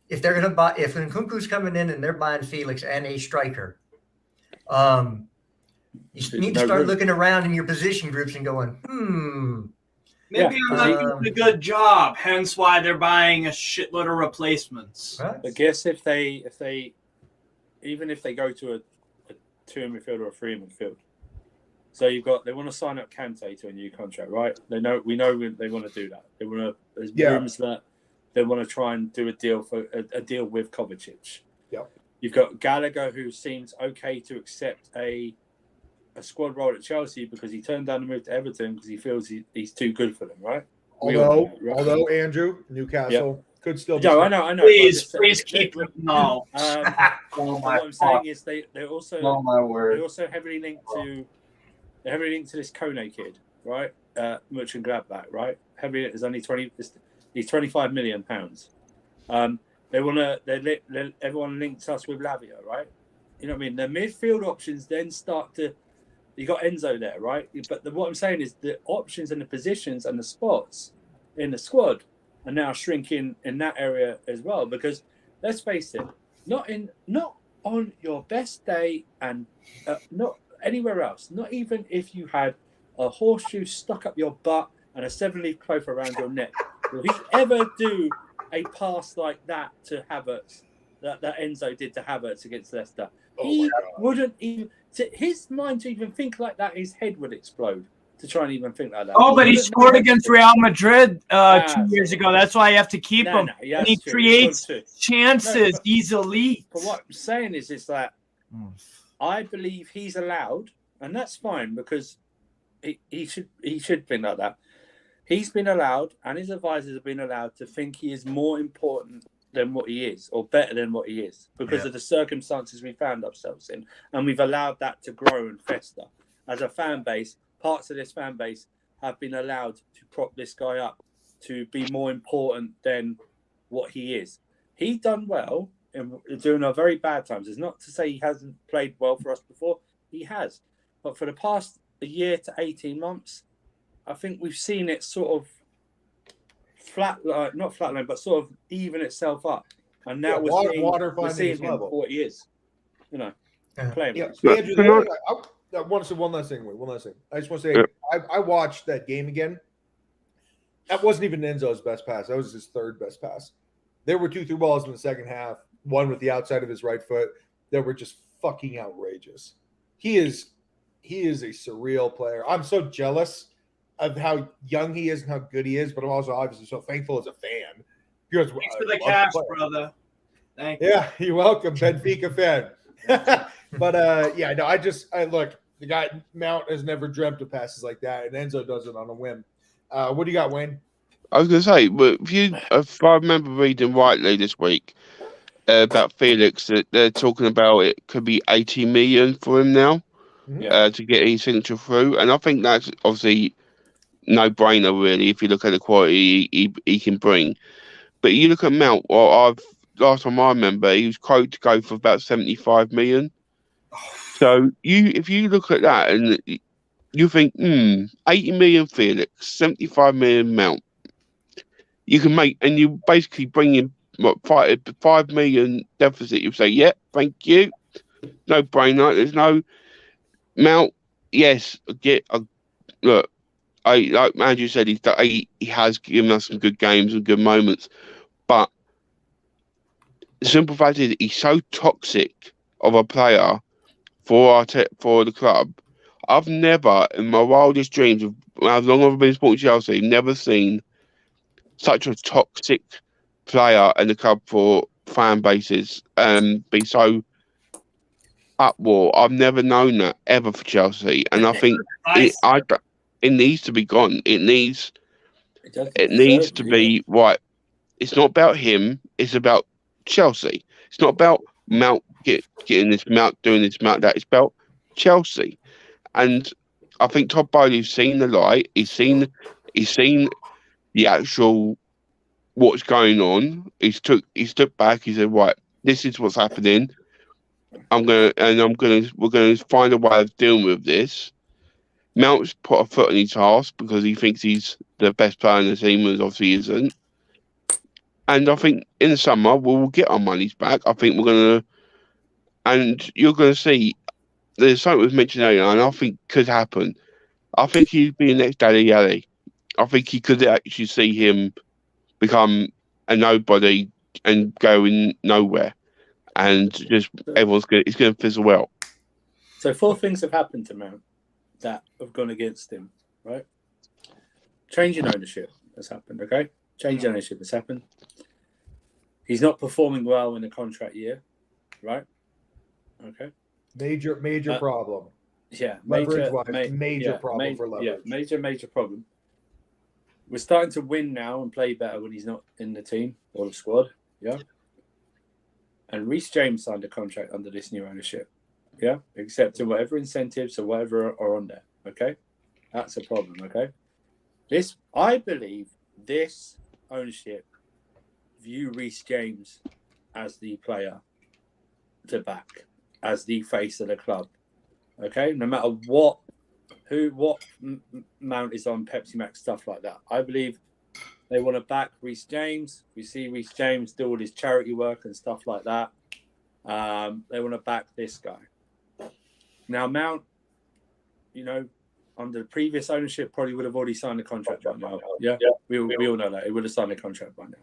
If they're going to buy, if Nkunku's coming in and they're buying Felix and a striker, you need to start looking around in your position groups and going, Maybe I'm not doing a good job. Hence why they're buying a shitload of replacements. Right? But guess if they go to a 2 in midfield or a 3 in midfield. So they want to sign up Kante to a new contract, right? We know they want to do that. There's rumors that they want to try and do a deal with Kovacic. Yep. You've got Gallagher, who seems okay to accept a squad role at Chelsea because he turned down the move to Everton because he feels he's too good for them, right? Although Andrew, Newcastle could still be. No, I know. Please keep it. No. What I'm saying is they also my word. they also heavily linked to this Kone kid, right? Mönchengladbach, right? Heavily is only 25 million pounds. Everyone links us with Lavia, right? You know what I mean? The midfield options then start to. You got Enzo there, right? But what I'm saying is the options and the positions and the spots in the squad are now shrinking in that area as well. Because let's face it, not on your best day and not anywhere else. Not even if you had a horseshoe stuck up your butt and a 7-leaf cloth around your neck. Will he ever do a pass like that to Havertz that Enzo did to Havertz against Leicester? He wouldn't even. To his mind to even think like that, his head would explode to try and even think like that. Oh, but he scored against Real Madrid 2 years ago. That's why I have to keep him. And he creates chances. He's elite. But what I'm saying is, it's like I believe he's allowed, and that's fine because he should be like that. He's been allowed, and his advisors have been allowed to think he is more important than what he is, or better than what he is, because of the circumstances we found ourselves in, and we've allowed that to grow and fester. As a fan base, parts of this fan base have been allowed to prop this guy up to be more important than what he is. He done well during our very bad times. It's not to say he hasn't played well for us before. He has, but for the past a year to 18 months, I think we've seen it sort of not flatline, but sort of even itself up. And now we're seeing him for what he is. You know, playing. Yeah. Andrew, I want to say one last thing. I just want to say I watched that game again. That wasn't even Enzo's best pass. That was his third best pass. There were 2 through balls in the second half, one with the outside of his right foot, that were just fucking outrageous. He is a surreal player. I'm so jealous of how young he is and how good he is, but I'm also obviously so thankful as a fan. Thanks for the cash, brother. Thank you. Yeah, you're welcome, Benfica fan. But I look, the guy Mount has never dreamt of passes like that, and Enzo does it on a whim. What do you got, Wayne? I was going to say, but if I remember reading rightly this week about Felix, that they're talking about it could be 80 million for him now to get his signature through, and I think that's obviously no-brainer, really, if you look at the quality he can bring. But you look at Mount, last time I remember, he was quoted to go for about 75 million. So if you look at that and you think, 80 million Felix, 75 million Mount, you can make, and you basically bring in 5 million deficit. You say, yeah, thank you. No-brainer. There's no Mount. Yes, look. Like Andrew said, he has given us some good games and good moments, but the simple fact is he's so toxic of a player for the club. I've never, in my wildest dreams of how long I've been supporting Chelsea, never seen such a toxic player in the club for fan bases be so up war. I've never known that ever for Chelsea, and I think it needs to be gone. It needs to be right. It's not about him. It's about Chelsea. It's not about Mount getting this Mount doing this Mount that. It's about Chelsea, and I think Todd Bowley's seen the light. He's seen the actual what's going on. He's took back. He said, right, this is what's happening. We're gonna find a way of dealing with this. Mount's put a foot in his arse because he thinks he's the best player in the team, and obviously isn't. And I think in the summer we'll get our monies back. I think you're gonna see. There's something was mentioned earlier, and I think could happen. I think he'd be the next Daddy Alley. I think he could actually see him become a nobody and going nowhere, and just it's going to fizzle out. So 4 things have happened to Mount that have gone against him, right? Change in ownership has happened, okay? Change in ownership has happened. He's not performing well in the contract year, right? Okay. Major problem. Yeah, major problem for leverage. Yeah, major problem. We're starting to win now and play better when he's not in the team or the squad. Yeah. And Reece James signed a contract under this new ownership. Yeah. Accepting whatever incentives or whatever are on there. Okay. That's a problem. Okay. I believe this ownership view Reece James as the player to back, as the face of the club. Okay. No matter what Mount is on, Pepsi Max, stuff like that. I believe they want to back Reece James. We see Reece James do all his charity work and stuff like that. They want to back this guy. Now, Mount, under the previous ownership, probably would have already signed a contract by now. Yeah, we all know that. He would have signed a contract by now.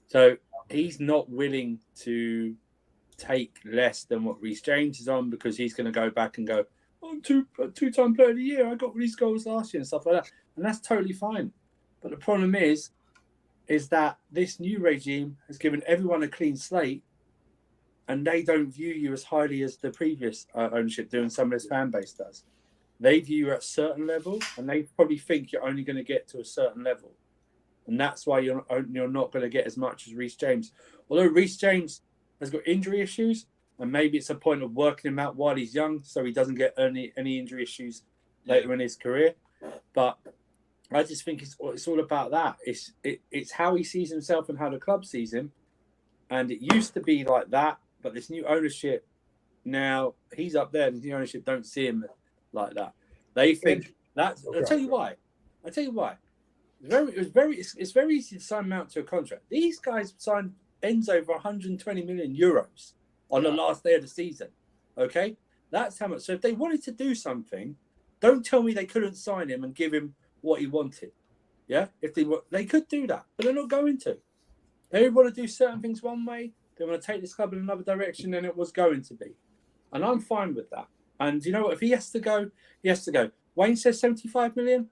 So he's not willing to take less than what Reece James is on because he's going to go back and go, I'm two-time player of the year. I got these goals last year and stuff like that. And that's totally fine. But the problem is that this new regime has given everyone a clean slate and they don't view you as highly as the previous ownership do and some of this fan base does. They view you at a certain level and they probably think you're only going to get to a certain level. And that's why you're not going to get as much as Reece James. Although Reece James has got injury issues, and maybe it's a point of working him out while he's young so he doesn't get any injury issues later in his career. But I just think it's all about that. It's how he sees himself and how the club sees him. And it used to be like that, but this new ownership, now he's up there and the new ownership don't see him like that. They think that. I'll tell you why. It's very easy to sign Mount to a contract. These guys signed Enzo for 120 million euros on the last day of the season. Okay? That's how much. So if they wanted to do something, don't tell me they couldn't sign him and give him what he wanted. Yeah? If they could do that, but they're not going to. They want to do certain things one way. They want to take this club in another direction than it was going to be. And I'm fine with that. And you know what? If he has to go, he has to go. Wayne says 75 million.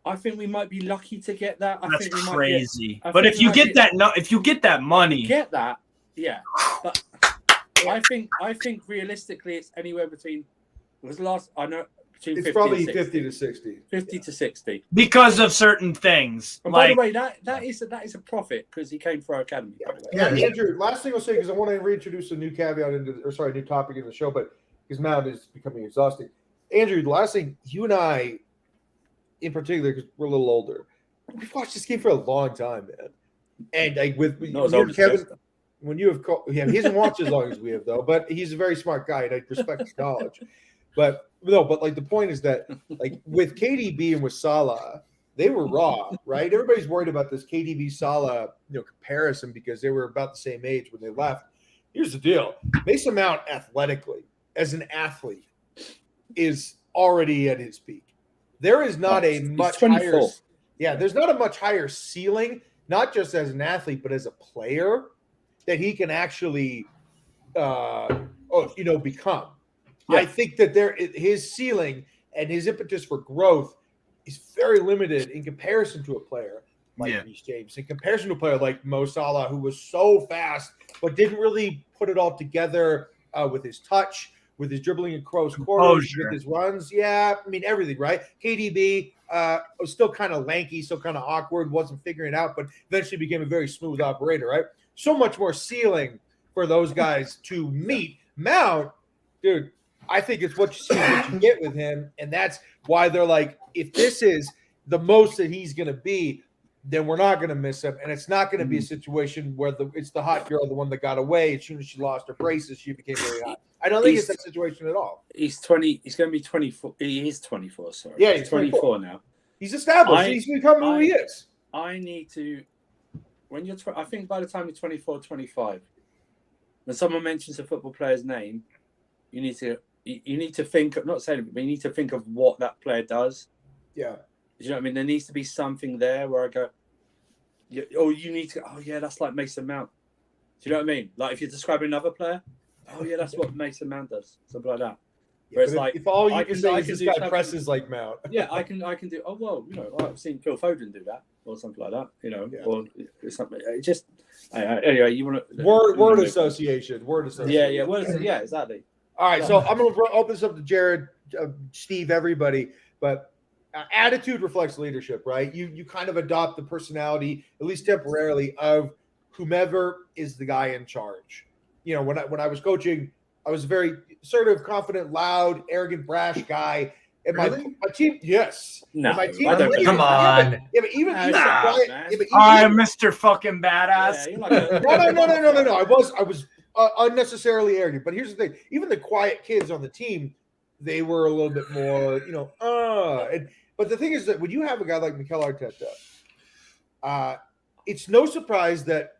I think we might be lucky to get that. That's crazy. But if you get that money, get that, yeah. But I think realistically, it's anywhere between. Between it's 50 probably and 60. 50 to 60. 50 to 60 because of certain things. And by the way, that is a profit because he came for our academy. By the way. Yeah, Andrew. Last thing I'll say because I want to reintroduce a new caveat new topic in the show, but because Mount is becoming exhausting. Andrew, the last thing you and I, in particular, because we're a little older, we've watched this game for a long time, man. And Kevin, when you have he hasn't watched as long as we have though, but he's a very smart guy and I respect his knowledge. But like the point is that like with KDB and with Salah, they were raw, right? Everybody's worried about this KDB Salah comparison because they were about the same age when they left. Here's the deal: Mason Mount athletically, as an athlete, is already at his peak. There is not a much higher. Yeah, there's not a much higher ceiling, not just as an athlete, but as a player that he can actually, become. I think that his ceiling and his impetus for growth is very limited in comparison to a player like Reece James, in comparison to a player like Mo Salah, who was so fast but didn't really put it all together with his touch, with his dribbling in close quarters, with his runs. Yeah, I mean, everything, right? KDB was still kind of lanky, still kind of awkward, wasn't figuring it out, but eventually became a very smooth operator, right? So much more ceiling for those guys to meet. Mount, dude, I think it's what you see, what you get with him, and that's why they're like, if this is the most that he's going to be, then we're not going to miss him, and it's not going to be a situation where it's the hot girl, the one that got away. As soon as she lost her braces, she became very hot. I don't think it's that situation at all. He's 20. He's going to be 24. He is 24. Sorry. Yeah, he's 24 now. He's established. He's become who he is. I need to. When you're, I think by the time you're 24, 25, when someone mentions a football player's name, you need to think. I'm not saying it, but you need to think of what that player does. Yeah. You know what I mean? There needs to be something there where I go, you need to go, oh, yeah, that's like Mason Mount. Do you know what I mean? Like if you're describing another player, oh, yeah, that's what Mason Mount does. Something like that. Whereas like, if all you can say is this guy presses like Mount. Yeah, I can do, oh, well, I've seen Phil Foden do that or something like that, or something. It just, anyway, you want to. Word association. Yeah, yeah, exactly. All right, so I'm going to open this up to Jared, Steve, everybody, but attitude reflects leadership, right? You kind of adopt the personality, at least temporarily, of whomever is the guy in charge. When I was coaching, I was a very assertive, confident, loud, arrogant, brash guy. And my team, yes. No, my team, come on. Yeah, but even I'm Mr. Fucking Badass. No. I was unnecessarily arrogant. But here's the thing: even the quiet kids on the team, they were a little bit more, But the thing is that when you have a guy like Mikel Arteta, it's no surprise that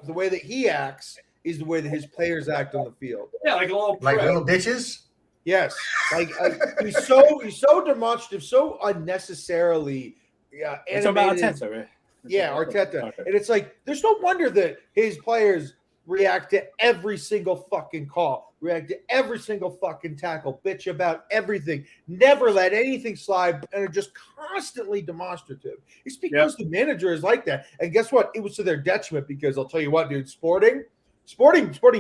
the way that he acts is the way that his players act on the field. Yeah, like little bitches. Yes, like he's so demonstrative, so unnecessarily. It's about Arteta, right? Yeah, Arteta, okay. And it's like there's no wonder that his players react to every single fucking call, react to every single fucking tackle, bitch about everything, never let anything slide, and are just constantly demonstrative. It's because the manager is like that. And guess what? It was to their detriment because I'll tell you what, dude, Sporting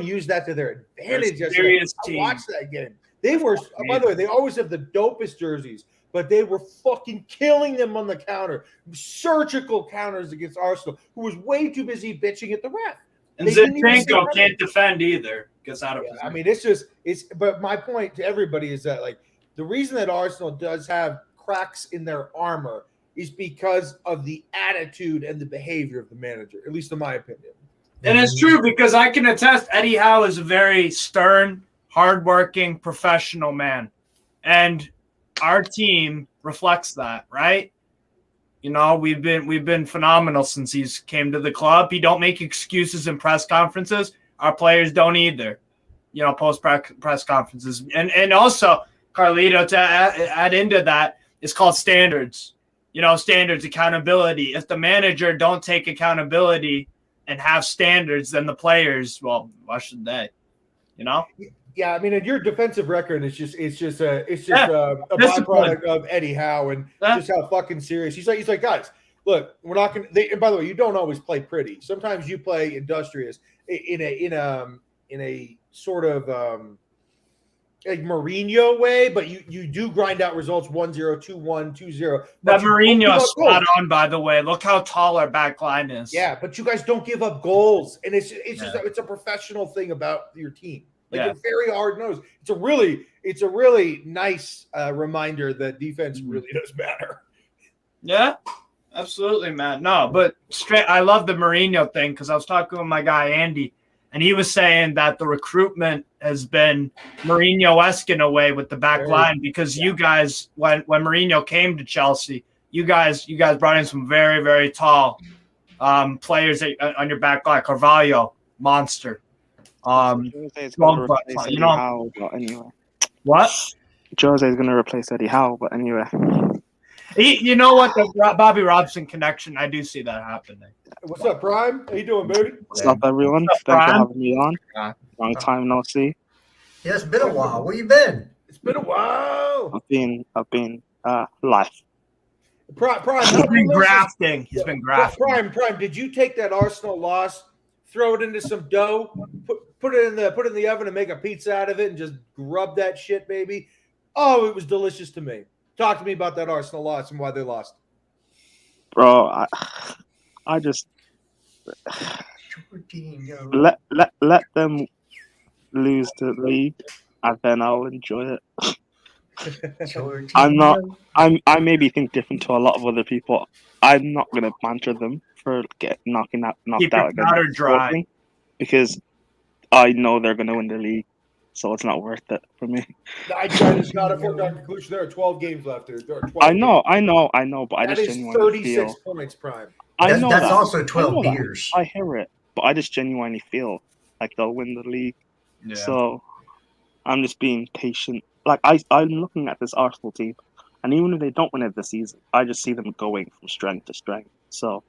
used that to their advantage. I watched that game. They were, by the way, they always have the dopest jerseys, but they were fucking killing them on the counter. Surgical counters against Arsenal, who was way too busy bitching at the ref. And Zinchenko can't defend either. Gets out of position. I mean, but my point to everybody is that, like, the reason that Arsenal does have cracks in their armor is because of the attitude and the behavior of the manager, at least in my opinion. And it's true because I can attest Eddie Howe is a very stern, hardworking, professional man. And our team reflects that, right? We've been phenomenal since he's came to the club. He don't make excuses in press conferences. Our players don't either, post press conferences. And also, Carlito, to add into that, it's called standards. Standards, accountability. If the manager don't take accountability and have standards, then the players, well, why should they? Yeah, I mean, and your defensive record is just a byproduct of Eddie Howe and just how fucking serious he's like. Guys, look, we're not gonna. And by the way, you don't always play pretty. Sometimes you play industrious in a sort of like Mourinho way, but you do grind out results 1-0, 2-1, 2-0. That Mourinho is spot on, by the way. Look how tall our back line is. Yeah, but you guys don't give up goals, and it's a professional thing about your team. You're very hard-nosed. It's a really nice reminder that defense really does matter. Yeah, absolutely, man. No, but I love the Mourinho thing because I was talking with my guy Andy, and he was saying that the recruitment has been Mourinho-esque in a way with the back line because you guys, when Mourinho came to Chelsea, you guys brought in some very, very tall players on your back line. Carvalho, monster. Jose's going to replace Eddie Howe, but anyway. What? Jose's going to replace Eddie Howe, but anyway. You know what? The Bobby Robson connection, I do see that happening. What's up, Prime? How you doing, baby? What's up, everyone? Thanks for having me on. Long time no see. Yeah, it's been a while. Where you been? It's been a while. I've been live. Prime, He's been grafting. He's been grafting. Prime. Did you take that Arsenal loss, throw it into some dough, put it in the oven, and make a pizza out of it, and just rub that shit, baby? Oh, it was delicious to me. Talk to me about that Arsenal loss and why they lost. Bro, I just let them lose the league, and then I'll enjoy it. I maybe think different to a lot of other people. I'm not gonna banter them for knocked Keep out your powder against dry. Sporting, because I know they're gonna win the league, so it's not worth it for me. I just got a foregone conclusion. There are 12 games left. There are 12 I know, but I That just is genuinely 36 feel. points, Prime. I know That's that. also I 12 know that. beers. I hear it, but I just genuinely feel like they'll win the league. Yeah. So I'm just being patient. Like I'm looking at this Arsenal team, and even if they don't win it this season, I just see them going from strength to strength. So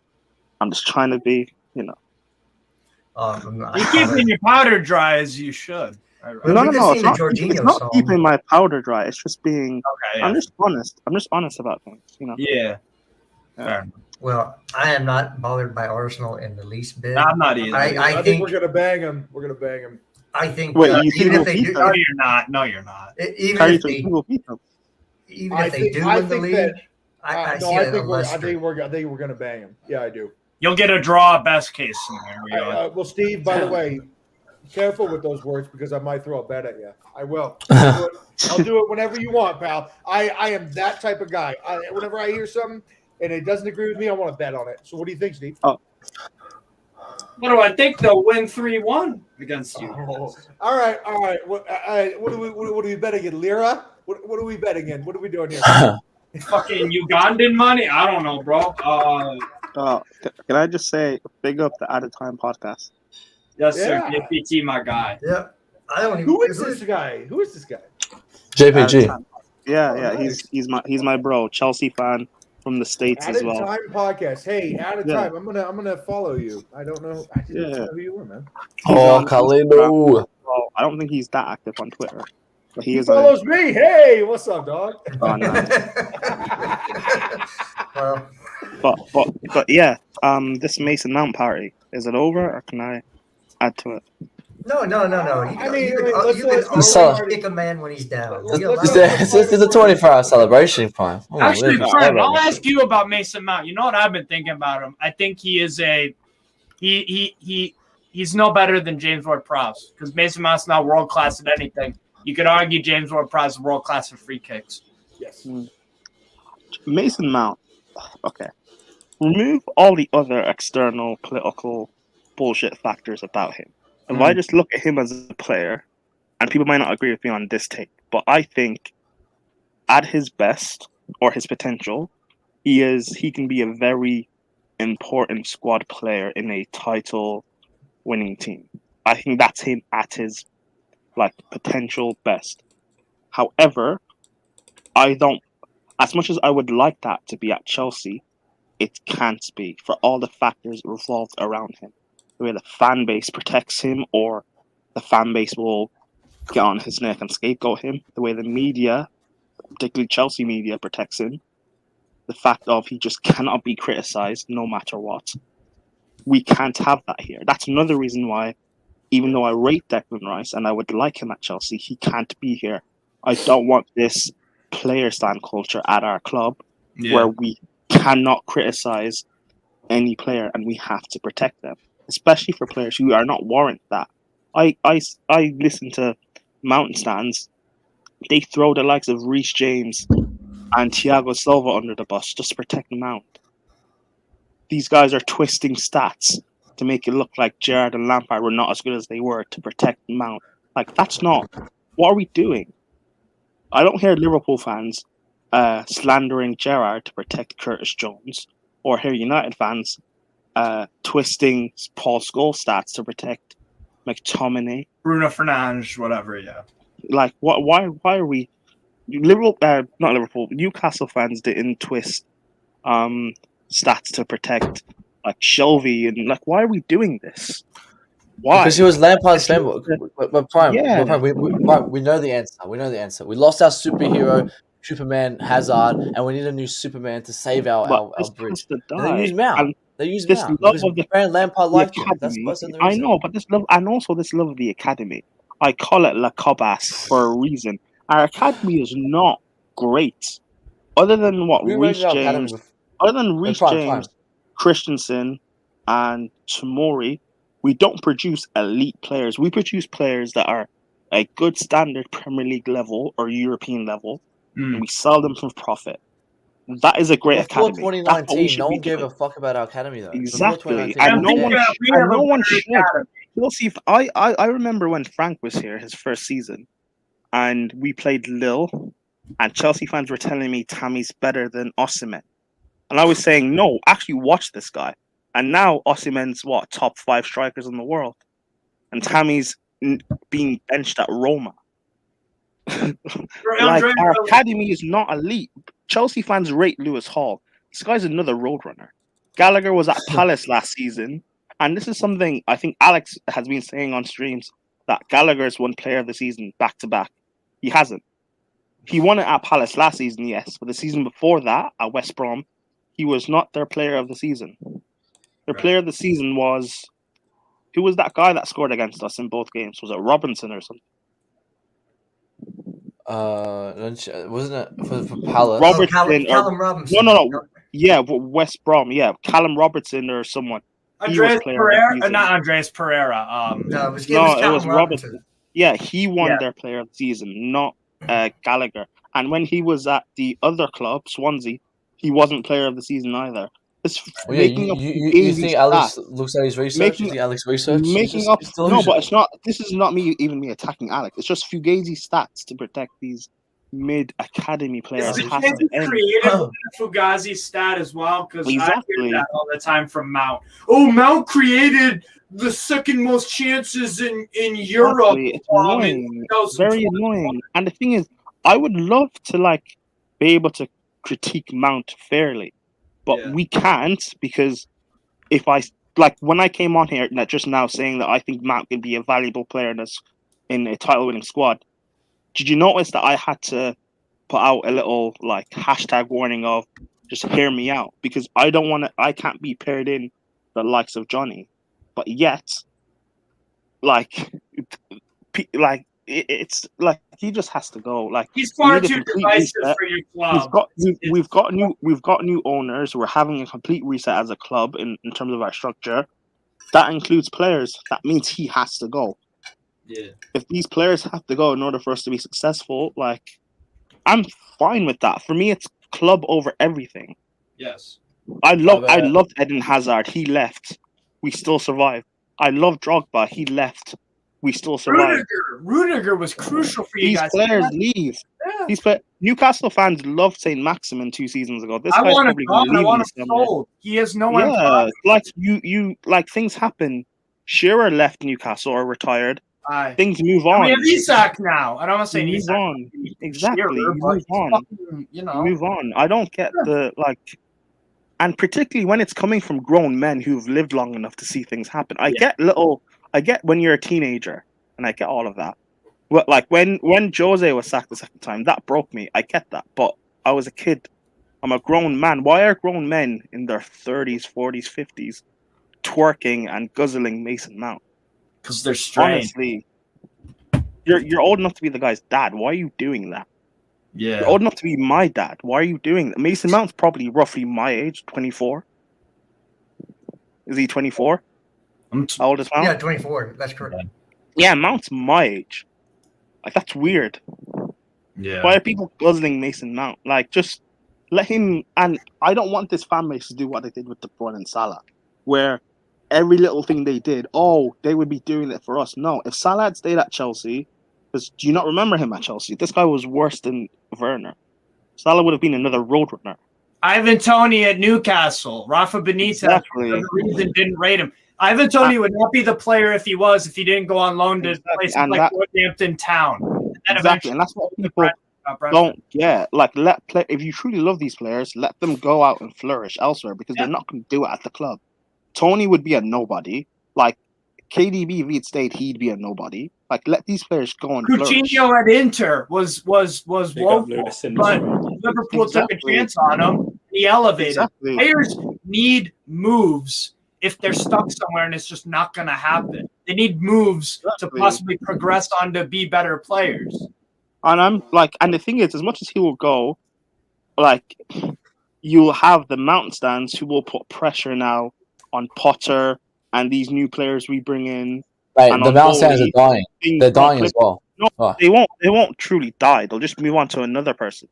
I'm just trying to be, You're keeping your powder dry as you should. No. It's It's not keeping my powder dry. It's just being. Okay, yeah. I'm just honest. I'm just honest about things. Yeah. Fair enough. Well, I am not bothered by Arsenal in the least bit. I'm not either. I think we're gonna bang them. I think Wait, you even think if we'll they beat do, them? No, you're not. even How do you if think they, we'll beat them? even if they do win the league, I see it a Leicester. I think we're gonna bang them. Yeah, I do. You'll get a draw, best case scenario. Well, Steve, by the way, careful with those words because I might throw a bet at you. I will. I'll do it whenever you want, pal. I am that type of guy. Whenever I hear something and it doesn't agree with me, I want to bet on it. So what do you think, Steve? What do I think? They'll win 3-1 against you. All right. What are we betting in? Lira? What are we betting in? What are we doing here? Fucking Ugandan money? I don't know, bro. Can I just say, big up the At a Time podcast? Yes, sir. JPT, my guy. Yeah. I don't even. Who is this guy? JPG. Yeah. He's my bro, Chelsea fan from the States At as a well. Time podcast. Hey, At a Yeah. Time. I'm gonna follow you. I don't know. I didn't know who you were, man. Oh, Kalido. Well, I don't think he's that active on Twitter, but he He is. follows me. Hey, what's up, dog? Oh, nice. Well, But yeah, this Mason Mount party, is it over or can I add to it? no. You can let's always kick a man when he's down. It's a 24-hour celebration, Prime. Oh, Actually, live Prime, forever. I'll ask you about Mason Mount. You know what I've been thinking about him? I think he is he's no better than James Ward-Prowse because Mason Mount's not world class at anything. You could argue James Ward-Prowse is world class at free kicks. Yes. Mason Mount. Okay. Remove all the other external political bullshit factors about him. If I just look at him as a player, and people might not agree with me on this take, but I think at his best or his potential, he can be a very important squad player in a title winning team. I think that's him at his potential best. However, I don't, as much as I would like that to be at Chelsea, it can't be for all the factors revolved around him. The way the fan base protects him, or the fan base will get on his neck and scapegoat him. The way the media, particularly Chelsea media, protects him. The fact of he just cannot be criticised no matter what. We can't have that here. That's another reason why, even though I rate Declan Rice and I would like him at Chelsea, he can't be here. I don't want this player stand culture at our club where we cannot criticize any player and we have to protect them, especially for players who are not warrant that. I listen to Mountain stands. They throw the likes of Reece James and Thiago Silva under the bus just to protect Mount. These guys are twisting stats to make it look like Gerrard and Lampard were not as good as they were to protect Mount. That's not. What are we doing? I don't hear Liverpool fans slandering Gerrard to protect Curtis Jones, or hear United fans twisting Paul Scholes stats to protect McTominay, Bruno Fernandes, whatever. Yeah. Why are we Newcastle fans didn't twist stats to protect Shelby, and why are we doing this? Why? Because he was Lampard's fan. But Prime, Yeah. we know the answer. We know the answer. We lost our superhero, Superman Hazard, and we need a new Superman to save But our this bridge. has to And they die. use Mount. And They use this Mount love because of the Brand Lampard liked him. That's academy. the I reason. know, but this love, and also this love of the academy. I call it La Cobas for a reason. Our academy is not great, other than what We Reece rated our academy James, before. other than Reece Prime. James, Christensen, and Tomori. We don't produce elite players. We produce players that are a good standard Premier League level or European level, and we sell them for profit. That is a great Before academy. That's what we 2019, should no be one gave doing. a fuck about our academy though. Exactly, Before 2019, and no one, we have and no a one better should. academy. We'll see. If I remember when Frank was here, his first season, and we played Lille, and Chelsea fans were telling me Tammy's better than Osimhen, and I was saying no, actually watch this guy. And now Osimhen's what, top 5 strikers in the world, and Tammy's being benched at Roma. Like, our academy is not elite. Chelsea fans rate Lewis Hall. This guy's another roadrunner. Gallagher was at Palace last season, and this is something I think Alex has been saying on streams, that Gallagher's won Player of the Season back to back. He hasn't. He won it at Palace last season, yes, but the season before that at West Brom, he was not their Player of the Season. Their Player of the Season was, who was that guy that scored against us in both games? Was it Robinson or something? Wasn't it for Palace? Robertson Callum Robinson. No. Yeah, West Brom. Yeah, Callum Robertson or someone. Andreas Pereira, not Andreas Pereira. No, it was it Callum was Robertson. Yeah, he won their Player of the Season, not Gallagher. And when he was at the other club, Swansea, he wasn't Player of the Season either. You think Alex looks at his research? You think Alex research? No, but it's not. This is not me attacking Alex. It's just Fugazi stats to protect these mid-academy players. Is it created Fugazi stat as well? Because exactly. I hear that all the time from Mount. Oh, Mount created the second most chances in Europe. Exactly. It's annoying. Very annoying. And the thing is, I would love to be able to critique Mount fairly, but we can't, because if when I came on here just now saying that I think Mount can be a valuable player in a title-winning squad, did you notice that I had to put out a little hashtag warning of just hear me out, because I can't be paired in the likes of Johnny, but yet it's he just has to go. He's far too divisive for your club. We've got new owners. We're having a complete reset as a club in terms of our structure. That includes players. That means he has to go. Yeah. If these players have to go in order for us to be successful, I'm fine with that. For me, it's club over everything. Yes. I loved Eden Hazard. He left. We still survived. I love Drogba. He left. We still survived. Rudiger was crucial for you guys. These players leave. Yeah. Newcastle fans loved St. Maximin 2 seasons ago. This I guy's want probably going to leave. I want him sold. He has no one. Yeah, things happen. Shearer left Newcastle or retired. Things move on. We have Isak now. I don't want to say Isak. Move on. Exactly. Shearer, move on. Move on. I don't get and particularly when it's coming from grown men who've lived long enough to see things happen. I get when you're a teenager, and I get all of that. But when Jose was sacked the second time, that broke me. I get that. But I was a kid. I'm a grown man. Why are grown men in their 30s, 40s, 50s twerking and guzzling Mason Mount? Because they're strange. Honestly, you're old enough to be the guy's dad. Why are you doing that? Yeah. You're old enough to be my dad. Why are you doing that? Mason Mount's probably roughly my age, 24. Is he 24? How old is Mount? Yeah, 24. That's correct. Yeah, Mount's my age. That's weird. Yeah. Why are people guzzling Mason Mount? Just let him. And I don't want this fan base to do what they did with De Bruyne and Salah, where every little thing they did, they would be doing it for us. No, if Salah had stayed at Chelsea, because do you not remember him at Chelsea? This guy was worse than Werner. Salah would have been another roadrunner. Ivan Toney at Newcastle. Rafa Benitez, for the reason, didn't rate him. Ivan Toney would not be the player if he didn't go on loan to places like Northampton Town. And that's what people don't get. If you truly love these players, let them go out and flourish elsewhere, because they're not going to do it at the club. Tony would be a nobody. KDB, if he'd stayed, he'd be a nobody. Like, let these players go and flourish. Coutinho at Inter was Big up woeful, Lewis in the but street. Liverpool took a Exactly. chance on him. He elevated. Exactly. Players need moves if they're stuck somewhere and it's just not going to happen. They need moves to Exactly. possibly progress on to be better players. And I'm like, and the thing is, as much as he will go, like, you'll have the mountain stands who will put pressure now on Potter and these new players we bring in. Mate, And the on Mountain Stands are goalie, dying. things They're not dying as clicking. well. No, Oh. they won't truly die. They'll just move on to another person.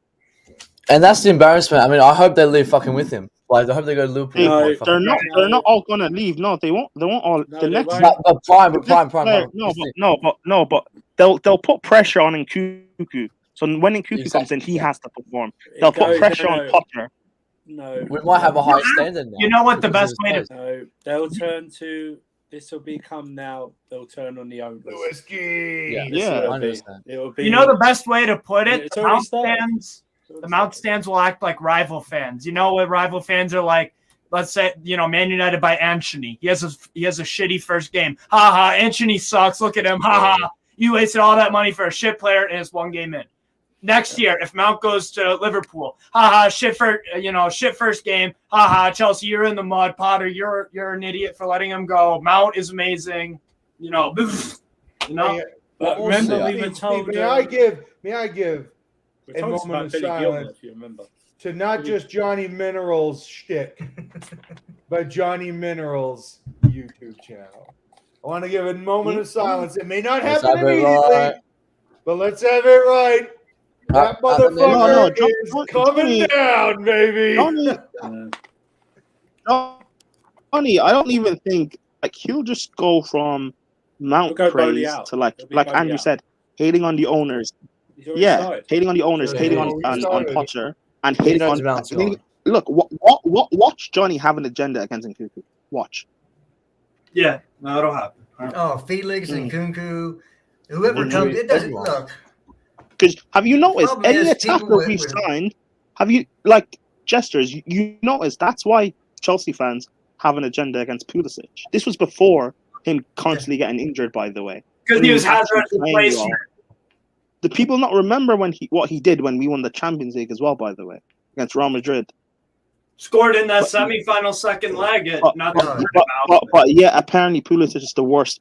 And that's the embarrassment. I mean, I hope they leave fucking with him. Like, I hope they go to Liverpool. They, No, Like, they're fucking- not all gonna leave. No, they won't all. No, The they next won't. But prime. player, no, but they'll put pressure on Nkunku. So when Nkunku comes in, he has to perform. They'll put pressure on Potter. No, We might have a high standard now. You know what the because best of way to this place. no, they'll turn to. This will become now. They'll turn on the owners. Whiskey. Yeah, Yeah, It'll I be- understand. It'll be. You know the best way to put it? It's The already Mount started. stands. The Mount stands will act like rival fans. You know what rival fans are like? Let's say, Man United by Antony. He has a shitty first game. Ha ha, Antony sucks. Look at him. Ha ha. You wasted all that money for a shit player and it's one game in. Next year, if Mount goes to Liverpool, ha ha, shit first game. Ha ha, Chelsea, you're in the mud. Potter, you're an idiot for letting him go. Mount is amazing. But Also, remember, we were Steve, told. may I give we're a told moment about of Billy silence. Gilmore, if you remember. to not just Johnny Minerals shtick, but Johnny Minerals YouTube channel. I want to give a moment of silence. It may not Let's happen have it immediately, right. but let's have it right. That motherfucker is coming down, baby. Johnny, I don't even think he'll just go from Mount He'll go praise Bowley out. to like He'll be like Bowley Andrew out. said, hating on the owners. He's already Yeah, started. hating on the owners, Yeah, hating yeah, on we started. Potter, and He hating knows on. Mount's gone. Look, watch Johnny have an agenda against Nkunku. Watch. Yeah, no, it'll happen. Oh, Felix and Kunku, whoever comes, it doesn't look. Because have you noticed Problem any is, attacker people we with- signed? Have you like Jesters? You notice that's why Chelsea fans have an agenda against Pulisic. This was before him constantly getting injured. By the way, Because When he was actually Hazard's playing well. replacement. The people not remember what he did when we won the Champions League as well. By the way, against Real Madrid. Scored in that But- semifinal second leg. But yeah, apparently Pulisic is the worst.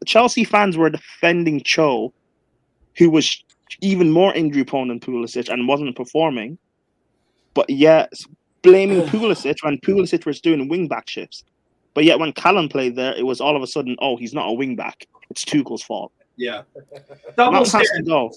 Chelsea fans were defending Cho, who was even more injury prone than Pulisic and wasn't performing. But yeah, blaming Pulisic when Pulisic was doing wing back shifts. But yet when Callum played there, it was all of a sudden, oh, he's not a wing back. It's Tuchel's fault. Yeah. Double Mount has to standard. go.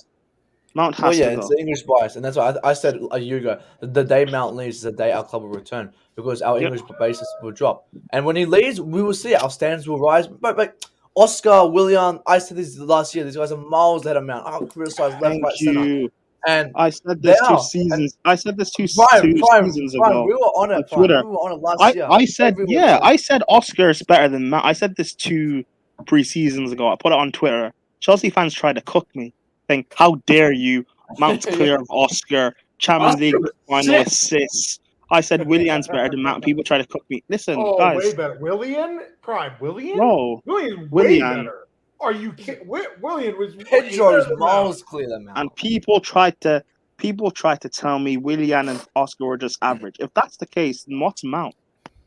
Mount Well, has yeah, to it's go. the English bias, and that's why I said a year ago the day Mount leaves is the day our club will return because our English basis will drop. And when he leaves, we will see our standards will rise. But Oscar, Willian, I said this last year. These guys are miles ahead of Mount. I'll criticize left, Thank right, center. you. And I said this They two are. seasons. I said this two Prime, seasons ago. we were on it. on Twitter. We were on it last year. I said, Every yeah, weekend. I said Oscar is better than Mount. I said this 2 pre-seasons ago. I put it on Twitter. Chelsea fans tried to cook me. Think, how dare you? Mount's clear of Oscar. Champions League final assists. I said Willian's better than Mount. People try to cook me. Listen, Oh, guys. way better. Willian? Prime. Willian? Bro, Willian, way Willian. better. Are you kidding? Willian was way Pedro's better than miles clear than Mount. and people tried to tell me Willian and Oscar were just average. If that's the case, then what's Mount?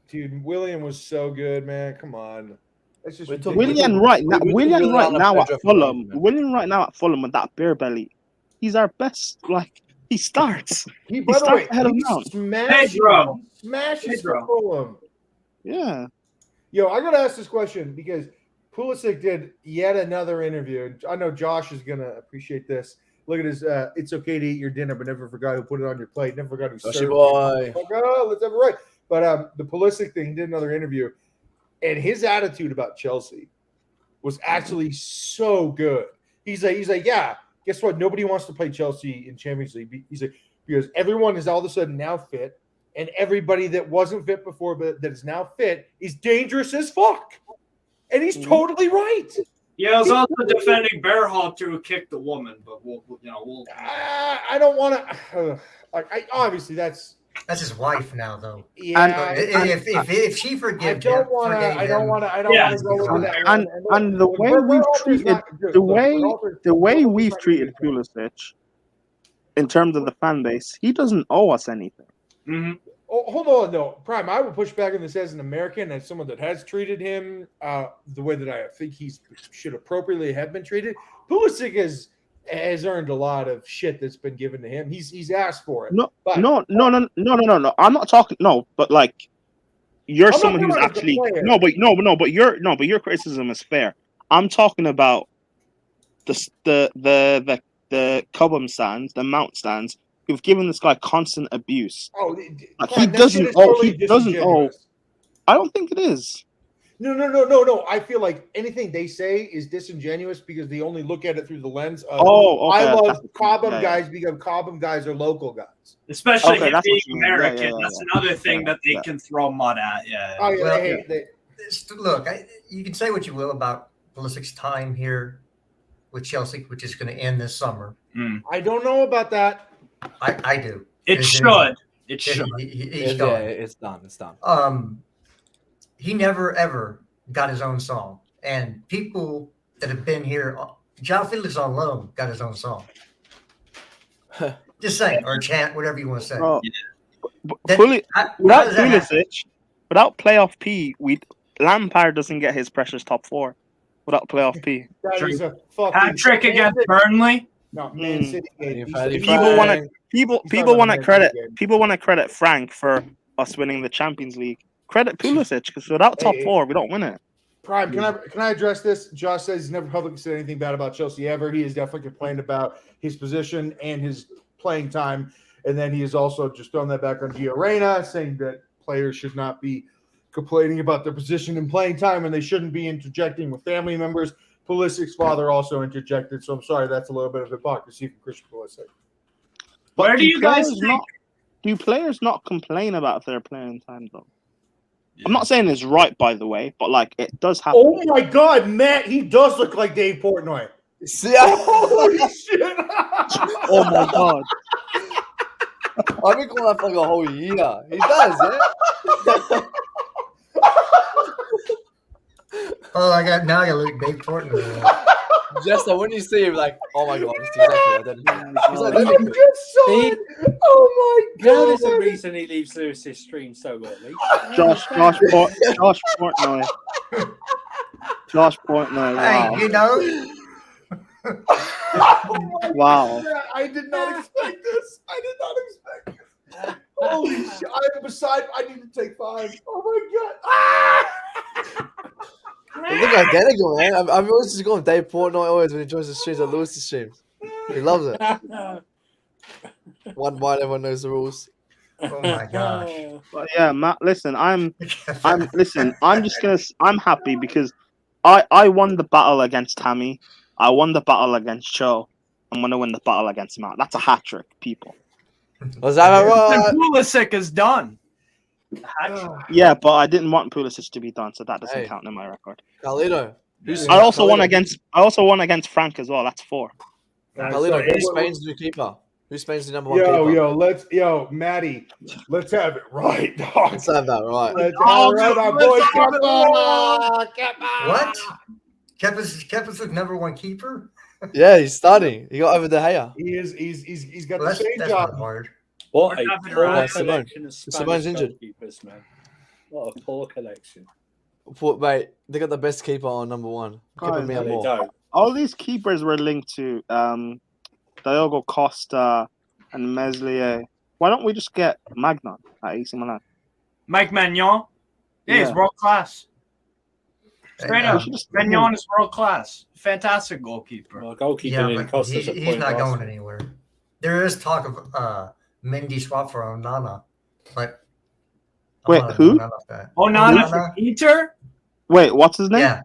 Dude, Willian was so good, man. Come on. That's just We took- ridiculous. Willian right now. we took Willian Willian right on a now at Pedro for Fulham. life, man. Willian right now at Fulham with that beer belly. He's our best. Like he starts. By the starts way, ahead of he Mount. smashes for Pedro. Fulham. Yeah. Yo, I gotta ask this question because Pulisic did yet another interview. I know Josh is gonna appreciate this. Look at his it's okay to eat your dinner, but never forgot who put it on your plate, never forgot who served Joshie it. boy. Like, oh, let's have it right. But the Pulisic thing, he did another interview, and his attitude about Chelsea was actually so good. He's like, yeah, guess what? Nobody wants to play Chelsea in Champions League. He's like, because everyone is all of a sudden now fit, and everybody that wasn't fit before but that is now fit is dangerous as fuck. And he's totally right. Yeah, I was also defending Bearhalter who kicked the woman, but we'll I don't want to. Obviously that's That's his wife now, though. Yeah, If she I forgive don't him, want to. forgave I don't him, want to. I don't Yeah. want to go into that And one. and the way we've treated the way we've treated Pulisic in terms of the fan base, he doesn't owe us anything. Mhm. Oh, hold on, though, Prime. I would push back on this as an American, as someone that has treated him the way that I think he should appropriately have been treated. Pulisic has earned a lot of shit that's been given to him. He's asked for it. No, but no. I'm not talking. No, but like you're I'm not someone who's talking about the actually player. but your criticism is fair. I'm talking about the Cobham stands, the Mount stands, who've given this guy constant abuse. Oh, Like Prime, that shit is totally disingenuous. I don't think it is. No. I feel like anything they say is disingenuous because they only look at it through the lens of Oh, okay. I love That's- Cobham yeah, guys because Cobham guys are local guys. Especially Okay, him that's being what you mean. Yeah, American. yeah, That's yeah. another thing that they Yeah. can throw mud at. Yeah. Oh yeah, Well, they hate. you can say what you will about Pulisic's time here with Chelsea, which is going to end this summer. I don't know about that. I do. It should. It should. He's Yeah, gone. it's done. It's done. He never ever got his own song, and people that have been here, John Felix on loan got his own song. Just saying, or chant, whatever you want to say. Bro, Then- how without does that happen? Pulisic, without playoff P, Lampard doesn't get his precious top 4 without playoff P. That is a fucking Hat trick against Burnley. No, Man City game. People want to people want to credit game. people want to credit Frank for us winning the Champions League. Credit Pulisic because without top Hey. 4, we don't win it. Prime, can I address this? Josh says he's never publicly said anything bad about Chelsea ever. He has definitely complained about his position and his playing time. And then he has also just thrown that back on Gio Reyna, saying that players should not be complaining about their position and playing time, and they shouldn't be interjecting with family members. Pulisic's father also interjected, so I'm sorry, that's a little bit of hypocrisy from Christian Pulisic. But Where do you guys players think? do players not complain about their playing time though? I'm not saying it's right, by the way, but like it does happen. Oh my God, Matt, he does look like Dave Portnoy. See, Holy shit! Oh my god! I've been calling that for like a whole year. He does, yeah. Oh, I got Luke Dave Portnoy. Jester, when you see him, like, oh my god, it's exactly identical. He's I identical. just saw See? it. Oh my Now God! there's a reason he leaves Lewis's stream so early. Josh Portnoy. Josh Portnoy. Wow. Hey, you know, Wow. I did not expect this. Holy shit! I need to take 5. Oh my God! Ah! They look identical, man. I'm always just going Dave Portnoy always when he joins the streams or Lewis's streams. He loves it. One bite, everyone knows the rules. oh my gosh. But yeah, Matt. Listen, I'm happy because I won the battle against Tammy. I won the battle against Cho. I'm gonna win the battle against Matt. That's a hat trick, people. Was that right? And Pulisic is done. Yeah, but I didn't want Pulisic to be done, so that doesn't Hey. count in my record. Carlito. I also won against Frank as well. That's 4. Carlito, who's Spain's new keeper? Who's Spain's the number 1 keeper? Maddie, let's have it right, dog. Let's have that right. Let's have it right, my boy. What? Kepa's number 1 keeper? Yeah, he's starting. He got over De Gea. He is. He's got Well, the same that's job. not hard. What We're a having poor right. collection of Simone's Spanish injured. goalkeepers, man. What a poor collection. Mate, they got the best keeper on number 1. Kepa Guys, No, they Miamor. don't. All these keepers were linked to Diogo Costa and Meslier. Why don't we just get Magnon at AC Milan? Mike Magnon. Yeah, he's Yeah. world class. Straight Hey, up. We should just Magnon is world class. Fantastic goalkeeper. Well, goalkeeping Yeah, in but Costa's a he's point not last going week. anywhere. There is talk of Mendy swap for Onana, but I'm Wait, not who? off that. Onana for Peter? Wait, what's his name? Yeah,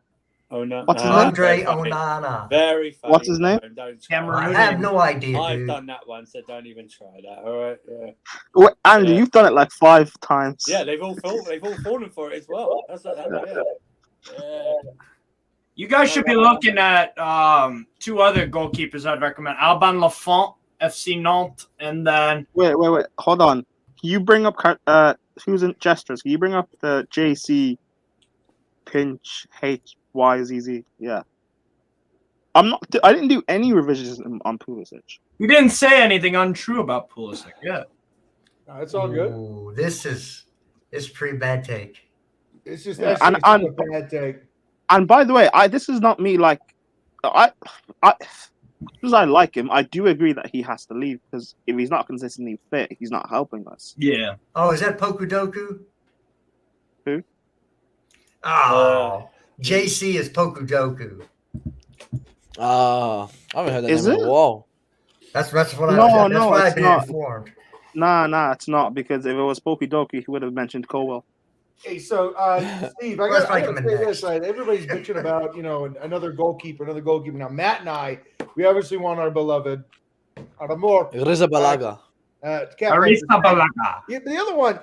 Oh no, What's his name? Andre very funny. Onana. Very funny. What's his name? Don't try Cameroon. I have no idea, I've dude. done that one, so don't even try that. All right. Yeah. Wait, Andrew, Yeah. you've done it like 5 times. Yeah, they've all fallen for it as well. That's like that. Yeah. You guys should be looking at 2 other goalkeepers I'd recommend. Alban Lafont, FC Nantes, and then Wait. Hold on. you bring up who's in Jesters? Can you bring up the JC Pinch HYZZ? Yeah. I didn't do any revisions on Pulisic. You didn't say anything untrue about Pulisic. Yeah. No, it's all good. Ooh, this is pretty bad take. It's just Yeah, actually and- a bad take. And by the way, this is not me like because I like him. I do agree that he has to leave because if he's not consistently fit, he's not helping us. Yeah. Oh, is that Pokudoku? Who? Oh, JC is Pokudoku. I haven't heard that Is name in it? a while. That's what No, I've it's been not. informed. Nah, it's not because if it was Pokidoki, he would have mentioned Colwell. Hey, so Steve, I Let's got to make him say next. this. Right? Everybody's bitching about another goalkeeper. Now Matt and I, we obviously want our beloved Aramor. Riza Balaga. Arisa Balaga. Yeah, but the other one,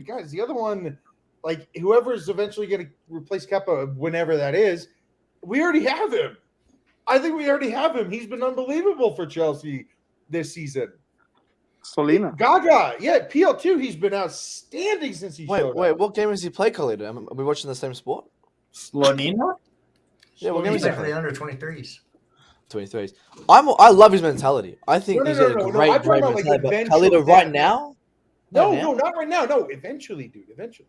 guys, the other one, like whoever's eventually going to replace Kepa, whenever that is, we already have him. I think we already have him. He's been unbelievable for Chelsea this season. Solina. Gaga, yeah, PL2, he's been outstanding since he showed Wait, up. what game has he played, Khalid? Are we watching the same sport? Slonina? Yeah, what game He's is he like for the playing? under 23s. 23s. I love his mentality. I think No, he's no, a no, no. great I'm talking about, like, mentality. But eventually Khalid, right that- now? No, Right now? no, not right now. No, eventually, dude. Eventually.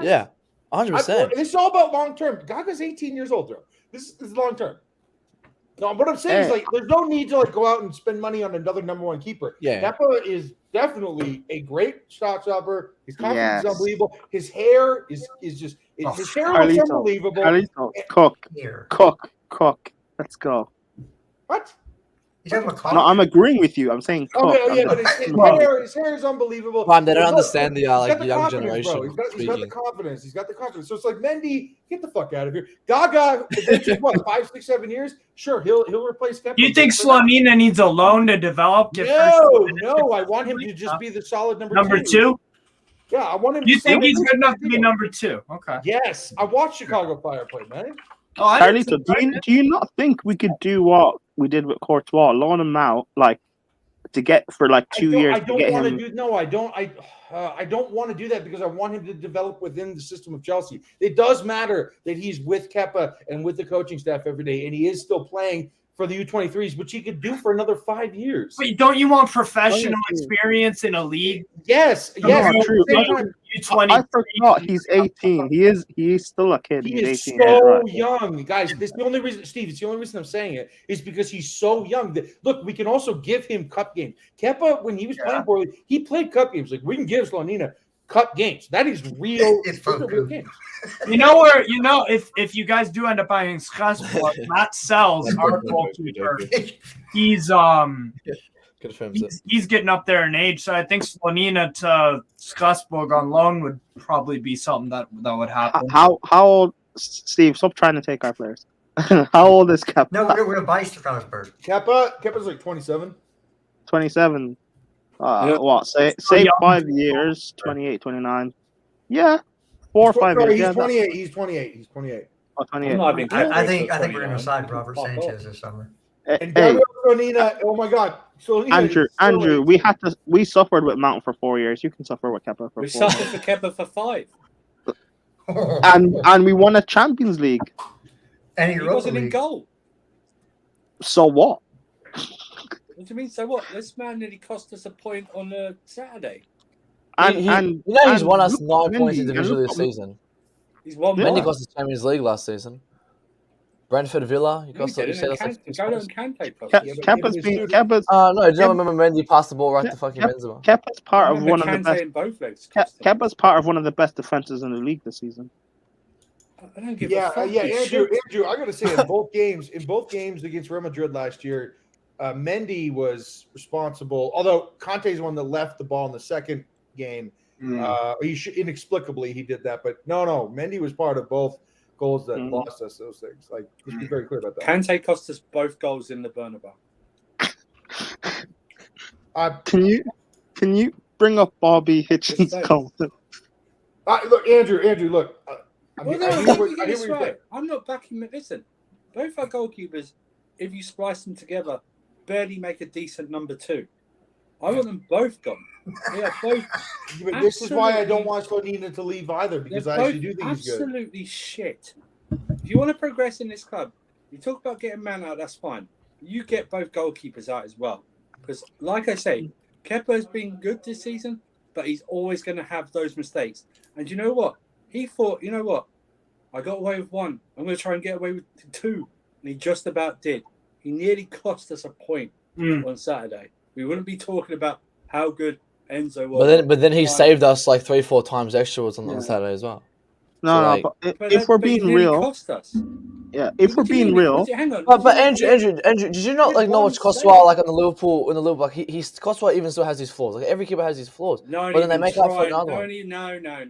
Yeah, 100%. This is all about long term. Gaga's 18 years old, bro. This is long term. No, what I'm saying is, like, there's no need to go out and spend money on another number one keeper. Yeah. Kepa is definitely a great shot stopper. His confidence is Yes. unbelievable. His hair is just his hair looks Carlito. unbelievable. Carlito, cook. Here. Let's go. What? He's talking about No, Clark. I'm agreeing with you. I'm saying cook. Okay, oh, yeah, I'm but not- his hair is unbelievable. Prime, they don't Look, understand the he's got like the young confidence, bro. generation He's got the speaking. confidence. He's got the confidence. So it's like Mendy, get the fuck out of here. Gaga, eventually, what, 5, 6, 7 years? Sure, he'll replace Kepa. You think But for now- Slonina needs a loan to develop? No, I want him to just be the solid number two? Yeah, I want him. You to think stay he's with good enough to the be deal. number 2? Okay. Yes, I watched Chicago Fire play, man. Oh, I didn't Carlito, do you not think we could do what we did with Courtois, loan him out, like to get for like 2 years I to don't get want him? to do. No, I don't. I don't want to do that because I want him to develop within the system of Chelsea. It does matter that he's with Kepa and with the coaching staff every day, and he is still playing for the U23s, which he could do for another 5 years. Wait, don't you want professional experience in a league? Yes, No, yes. no, at true. the same time, U20. I forgot he's 18. He's still a kid. he He's is 18. so right. young, guys. This is the only reason, Steve. It's the only reason I'm saying it is because he's so young. Look, we can also give him cup games. Kepa, when he was playing poorly, he played cup games. Like we can give Slonina cup games. That is real. It's those are real Poku. games. You know where? You know if you guys do end up buying Strasbourg, Matt Sells, our goalkeeper. He's Confirms it. he's getting up there in age, so I think Slonina to Strasbourg on loan would probably be something that would happen. How old? Steve, stop trying to take our players. How old is Kepa? No, we're going to buy Strasbourg. Kepa's like 27. 27. Yeah. What? Say young. 5 years. 28, 29. Yeah, 4 or 5 Sorry, years. he's Yeah, 28. He's 28. He's 28. oh, 28. I'm not having I think we're 29. going to sign Robert Fuck Sanchez off. this summer. And Hey, Gabriel Slonina, oh my God. Slonina Andrew, is so Andrew, late. we suffered with Mount for 4 years. You can suffer with Kepa for We 4. suffered for Kepa for 5. And we won a Champions League. And He Europa wasn't in League. goal. So what? What do you mean? So what? This man nearly cost us a point on a Saturday. And You know he's won us look 9 points Mendy, and individually look this at- season. He's won Mendy one. cost us Champions League last season. Brentford Villa, he No, he cost us. You didn't. said And us like Kante- 6 Golo points. and Kante cost Ke- us. Yeah, but Kepa's it been was- Kepa's No, do you Kep- remember Mendy passed the ball right to fucking Kep- Benzema? Kepa's part I of remember one of the Kante best. in both legs. cost him. Kepa's part of one of the best defenses in the league this season. I don't give Yeah, a fuck. yeah, He Andrew. should. Andrew, I got to say, in both games against Real Madrid last year, Mendy was responsible. Although Conte's the one that left the ball in the second game. Inexplicably he did that, but no, Mendy was part of both goals that lost us those things. Like, let's be very clear about that. Kante cost us both goals in the Bernabeu. Can you bring up Bobby Hitchens' Just goal? Look, Andrew, look. I Well, hear no, what let me you're get this saying. right. I'm not backing it. Listen, both our goalkeepers, if you splice them together, barely make a decent number 2. I want them both gone. They are both. But this is why I don't want Slonina to leave either, because I actually do think he's good. Absolutely shit. If you want to progress in this club, you talk about getting man out, that's fine. You get both goalkeepers out as well. Because, like I say, Kepa has been good this season, but he's always going to have those mistakes. And you know what? He thought, you know what? I got away with one. I'm going to try and get away with two. And he just about did. He nearly cost us a point on Saturday. We wouldn't be talking about how good Enzo was. But then he saved us like 3-4 times extra on Saturday as well. No, So, but if we're being real, cost us. yeah, if we're being real, Hang on. But Andrew, did you not know what's Courtois like on the Liverpool like he's Courtois even still has his flaws. Like every keeper has his flaws. No, but then they make up for another one. No.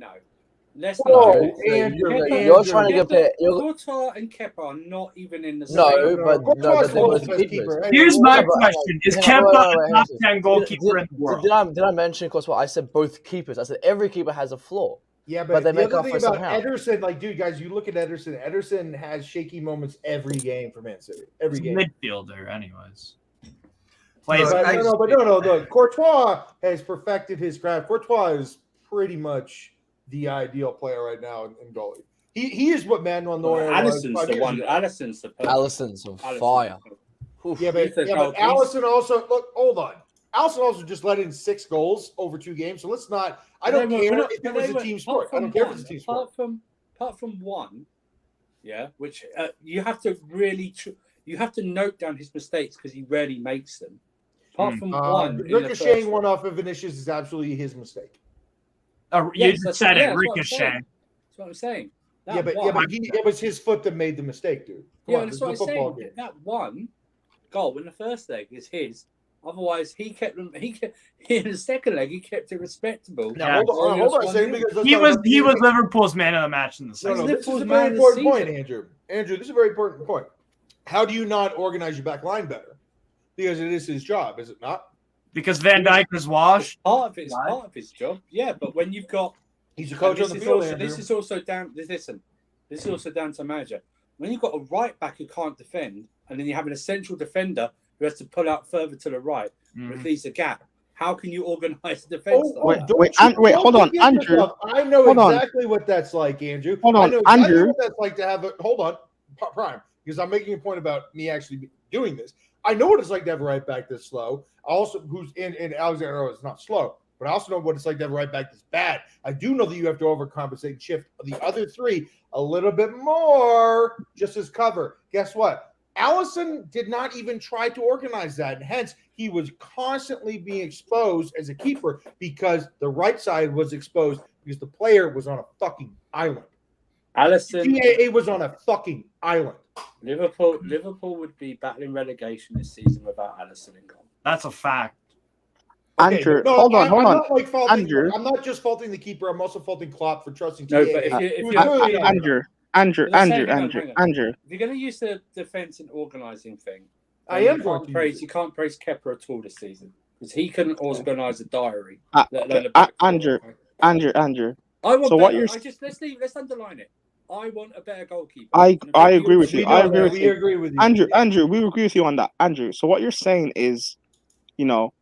Let's Whoa, not. Andrew, You're trying to compare. Courtois and Kepa are not even in the same. Courtois they're both is the best keeper. Here's my question: Is hang on, Kepa wait, a top 10 goalkeeper in the world? Did I mention Courtois? I said both keepers. I said every keeper has a flaw. Yeah, but they the make other up thing for about somehow. Ederson, like, dude, guys, you look at Ederson. Ederson has shaky moments every game for Man City. Every game. Midfielder, anyways. Look, But no. Look, Courtois has perfected his craft. Courtois is pretty much the ideal player right now in goalie. He is what Manuel Neuer was. Alisson's the one. Alisson's the person. Alisson's on fire. Yeah, but Alisson also look. Hold on. Alisson also just let in 6 goals over 2 games. So let's not. I don't care if it was a team sport. I don't care if it's a team sport. Apart from one, yeah, which you have to really you have to note down his mistakes because he rarely makes them. Apart from one, ricocheting one off of Vinicius is absolutely his mistake. You just said it, ricochet. That's what I'm saying. But it was his foot that made the mistake, dude. That's what I'm saying. That one goal in the first leg is his. Otherwise, he kept in the second leg. He kept it respectable. Yeah. Hold on a second, because he was Liverpool's man of the match in the second. No, this is a very important point, Andrew. Andrew, this is a very important point. How do you not organize your back line better? Because it is his job, is it not? Because Van Dijk is washed. Part of his job, yeah. But when you've got, he's a coach on the field. This is also down. Listen, this is also down to manager. When you've got a right back who can't defend, and then you have an essential defender who has to pull out further to the right, which leaves a gap. How can you organize the defense? Wait, hold on, Andrew. I know exactly what that's like, Andrew. Hold on, I know exactly Andrew. what that's like to have a hold on, Prime, because I'm making a point about me actually doing this. I know what it's like to have a right back that's slow. Also, who's in Alexander is not slow, but I also know what it's like to have a right back that's bad. I do know that you have to overcompensate and shift the other 3 a little bit more just as cover. Guess what? Alisson did not even try to organize that. And hence, he was constantly being exposed as a keeper because the right side was exposed because the player was on a fucking island. Alisson, TAA was on a fucking island. Liverpool would be battling relegation this season without Alisson in goal. That's a fact. Okay, Andrew, no, hold on. Andrew, I'm not just faulting the keeper. I'm also faulting Klopp for trusting TAA. No, but Andrew. If you're going to use the defense and organising thing, you can't praise Kepa at all this season because he couldn't organise a diary. Andrew. I want so better. what you're Let's underline it. I want a better goalkeeper. I agree with you. We agree with you. Andrew, we agree with you on that. Andrew, so what you're saying is, for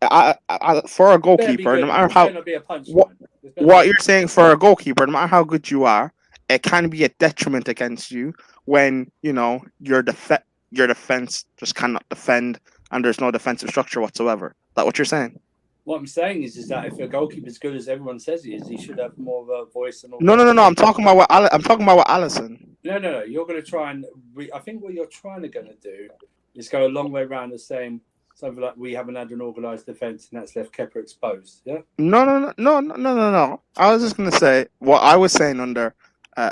a goalkeeper, no matter how what you're saying for a goalkeeper, no matter how good you are, it can be a detriment against you when your defense just cannot defend and there's no defensive structure whatsoever. Is that what you're saying? What I'm saying is that if a goalkeeper is good as everyone says he is, he should have more of a voice and all. No. I'm talking about what Alisson. No. You're going to try and. I think what you're trying to do is go a long way around the saying something like we haven't had an organised defence and that's left Kepa exposed. Yeah. No. I was just going to say what I was saying under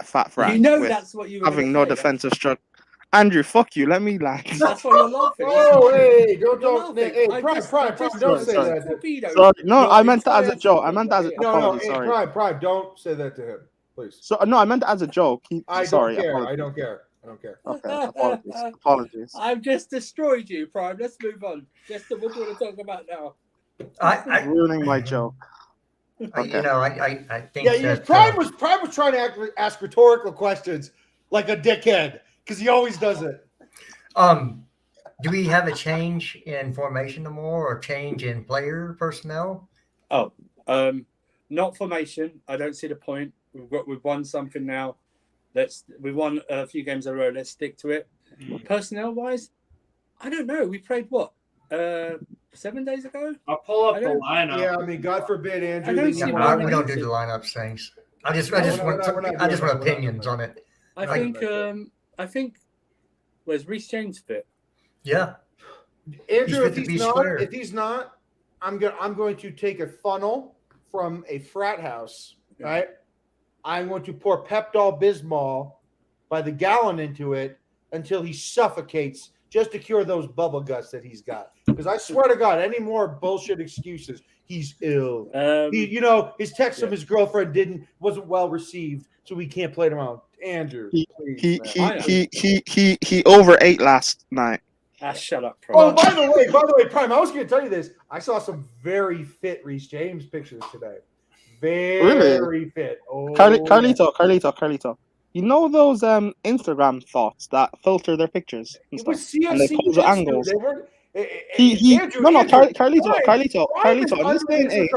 Fat Frank. That's what you were having no defensive structure. Andrew, fuck you. Let me land. That's why you're laughing. Oh, hey, don't. Hey, Prime, don't say that. Sorry, no, I meant that as a joke. Prime, don't say that to him, please. So no, I meant that as a joke. I don't care. Okay, apologies. I've just destroyed you, Prime. Let's move on. Jester, what do you want to talk about now? Ruining my joke. Okay. I think. Yeah, Prime was trying to ask rhetorical questions like a dickhead because he always does it. Do we have a change in formation no more, or change in player personnel? Oh, not formation. I don't see the point. We've won something now. We won a few games in a row. Let's stick to it. Personnel wise, I don't know. We played what 7 days ago. I'll pull up I the don't- lineup. Yeah, I mean, God forbid, Andrew. I don't that see you why want- We don't do the lineups things. I just want we're not doing that. We're not opinions doing on it. I think. Where's Reece James fit? Yeah. Andrew, fit to be square. if he's not, I'm going to take a funnel from a frat house, right? I'm going to pour Pepto-Bismol by the gallon into it until he suffocates, just to cure those bubble guts that he's got. Because I swear to God, any more bullshit excuses, he's ill. His text from his girlfriend wasn't well received, so we can't play tomorrow. Andrew, please, man. He overate last night. Shut up, Oh, Prime. by the way, Prime, I was going to tell you this. I saw some very fit Reece James pictures today. Very fit. Oh, Carlito. You know those Instagram thoughts that filter their pictures and it was stuff, and they CFC pose at angles. They weren't. Carlito. In this day and age,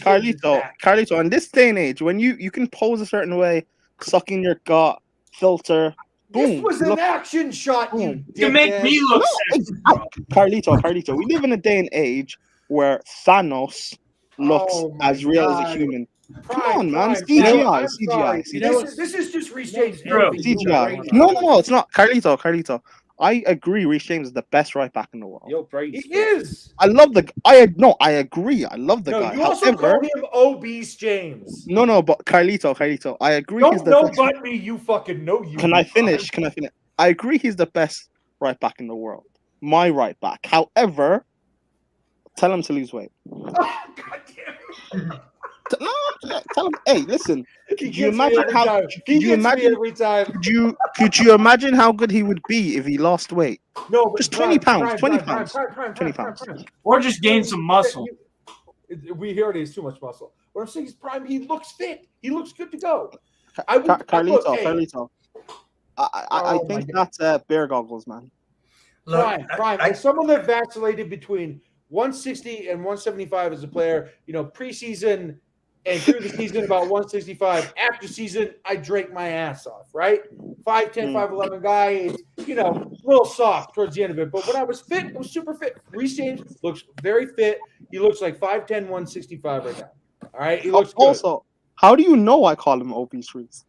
Carlito. In this day and age, when you can pose a certain way, sucking your gut, filter. Boom. This was an action shot, you To make me look sexy. Carlito. We live in a day and age where Thanos looks as real as a human. Come on, man. CGI. This is just Reece James. CGI. No, it's not. Carlito. I agree. Reece James is the best right back in the world. Your brain. He is. I love the. I agree. I love the guy. You also call him obese James. No, but Carlito. I agree. Don't butt me. You fucking know you. Can I finish? I agree. He's the best right back in the world. My right back. However, tell him to lose weight. God damn it. Tell him. Hey, listen. Could you imagine how good he would be if he lost weight? No, but just 20 pounds. 20 pounds. Or just gain some muscle. We hear it. He's too much muscle. What I'm saying is, Prime. He looks fit. He looks good to go. Carlito. I think that's bear goggles, man. Prime. As someone that vacillated between 160 and 175 as a player, preseason and through the season about 165. After season, I drank my ass off, right? 5'10", 5'11" guy, a little soft towards the end of it. But when I was fit, I was super fit. Reece James looks very fit. He looks like 5'10", 165 right now. All right? He looks good. Also, how do you know I call him obese Reece?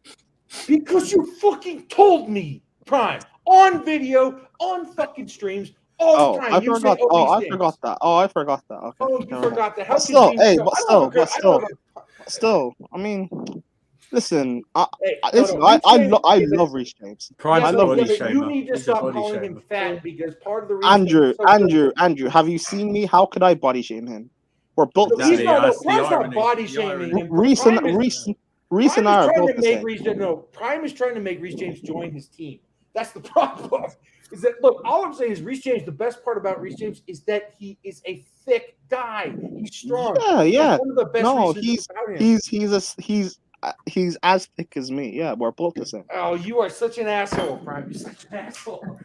Because you fucking told me, Prime, on video, on fucking streams, all the time. I forgot that. I forgot that. Okay. Oh, you forgot that. Still, I mean, listen. I love Reece James. I love Reece James. You need to stop calling him fat because part of the reason. Andrew, have you seen me? How could I body shame him? We're both the same. Prime's not body shaming him. Reece and I are both the same. Prime is trying to make Reece James join his team. That's the problem. Is that look? All I'm saying is Reece James. The best part about Reece James is that he is a thick guy. He's strong. Yeah. One of the best no, he's as thick as me. Yeah, we're both the same. Oh, you are such an asshole, Prime. You're such an asshole.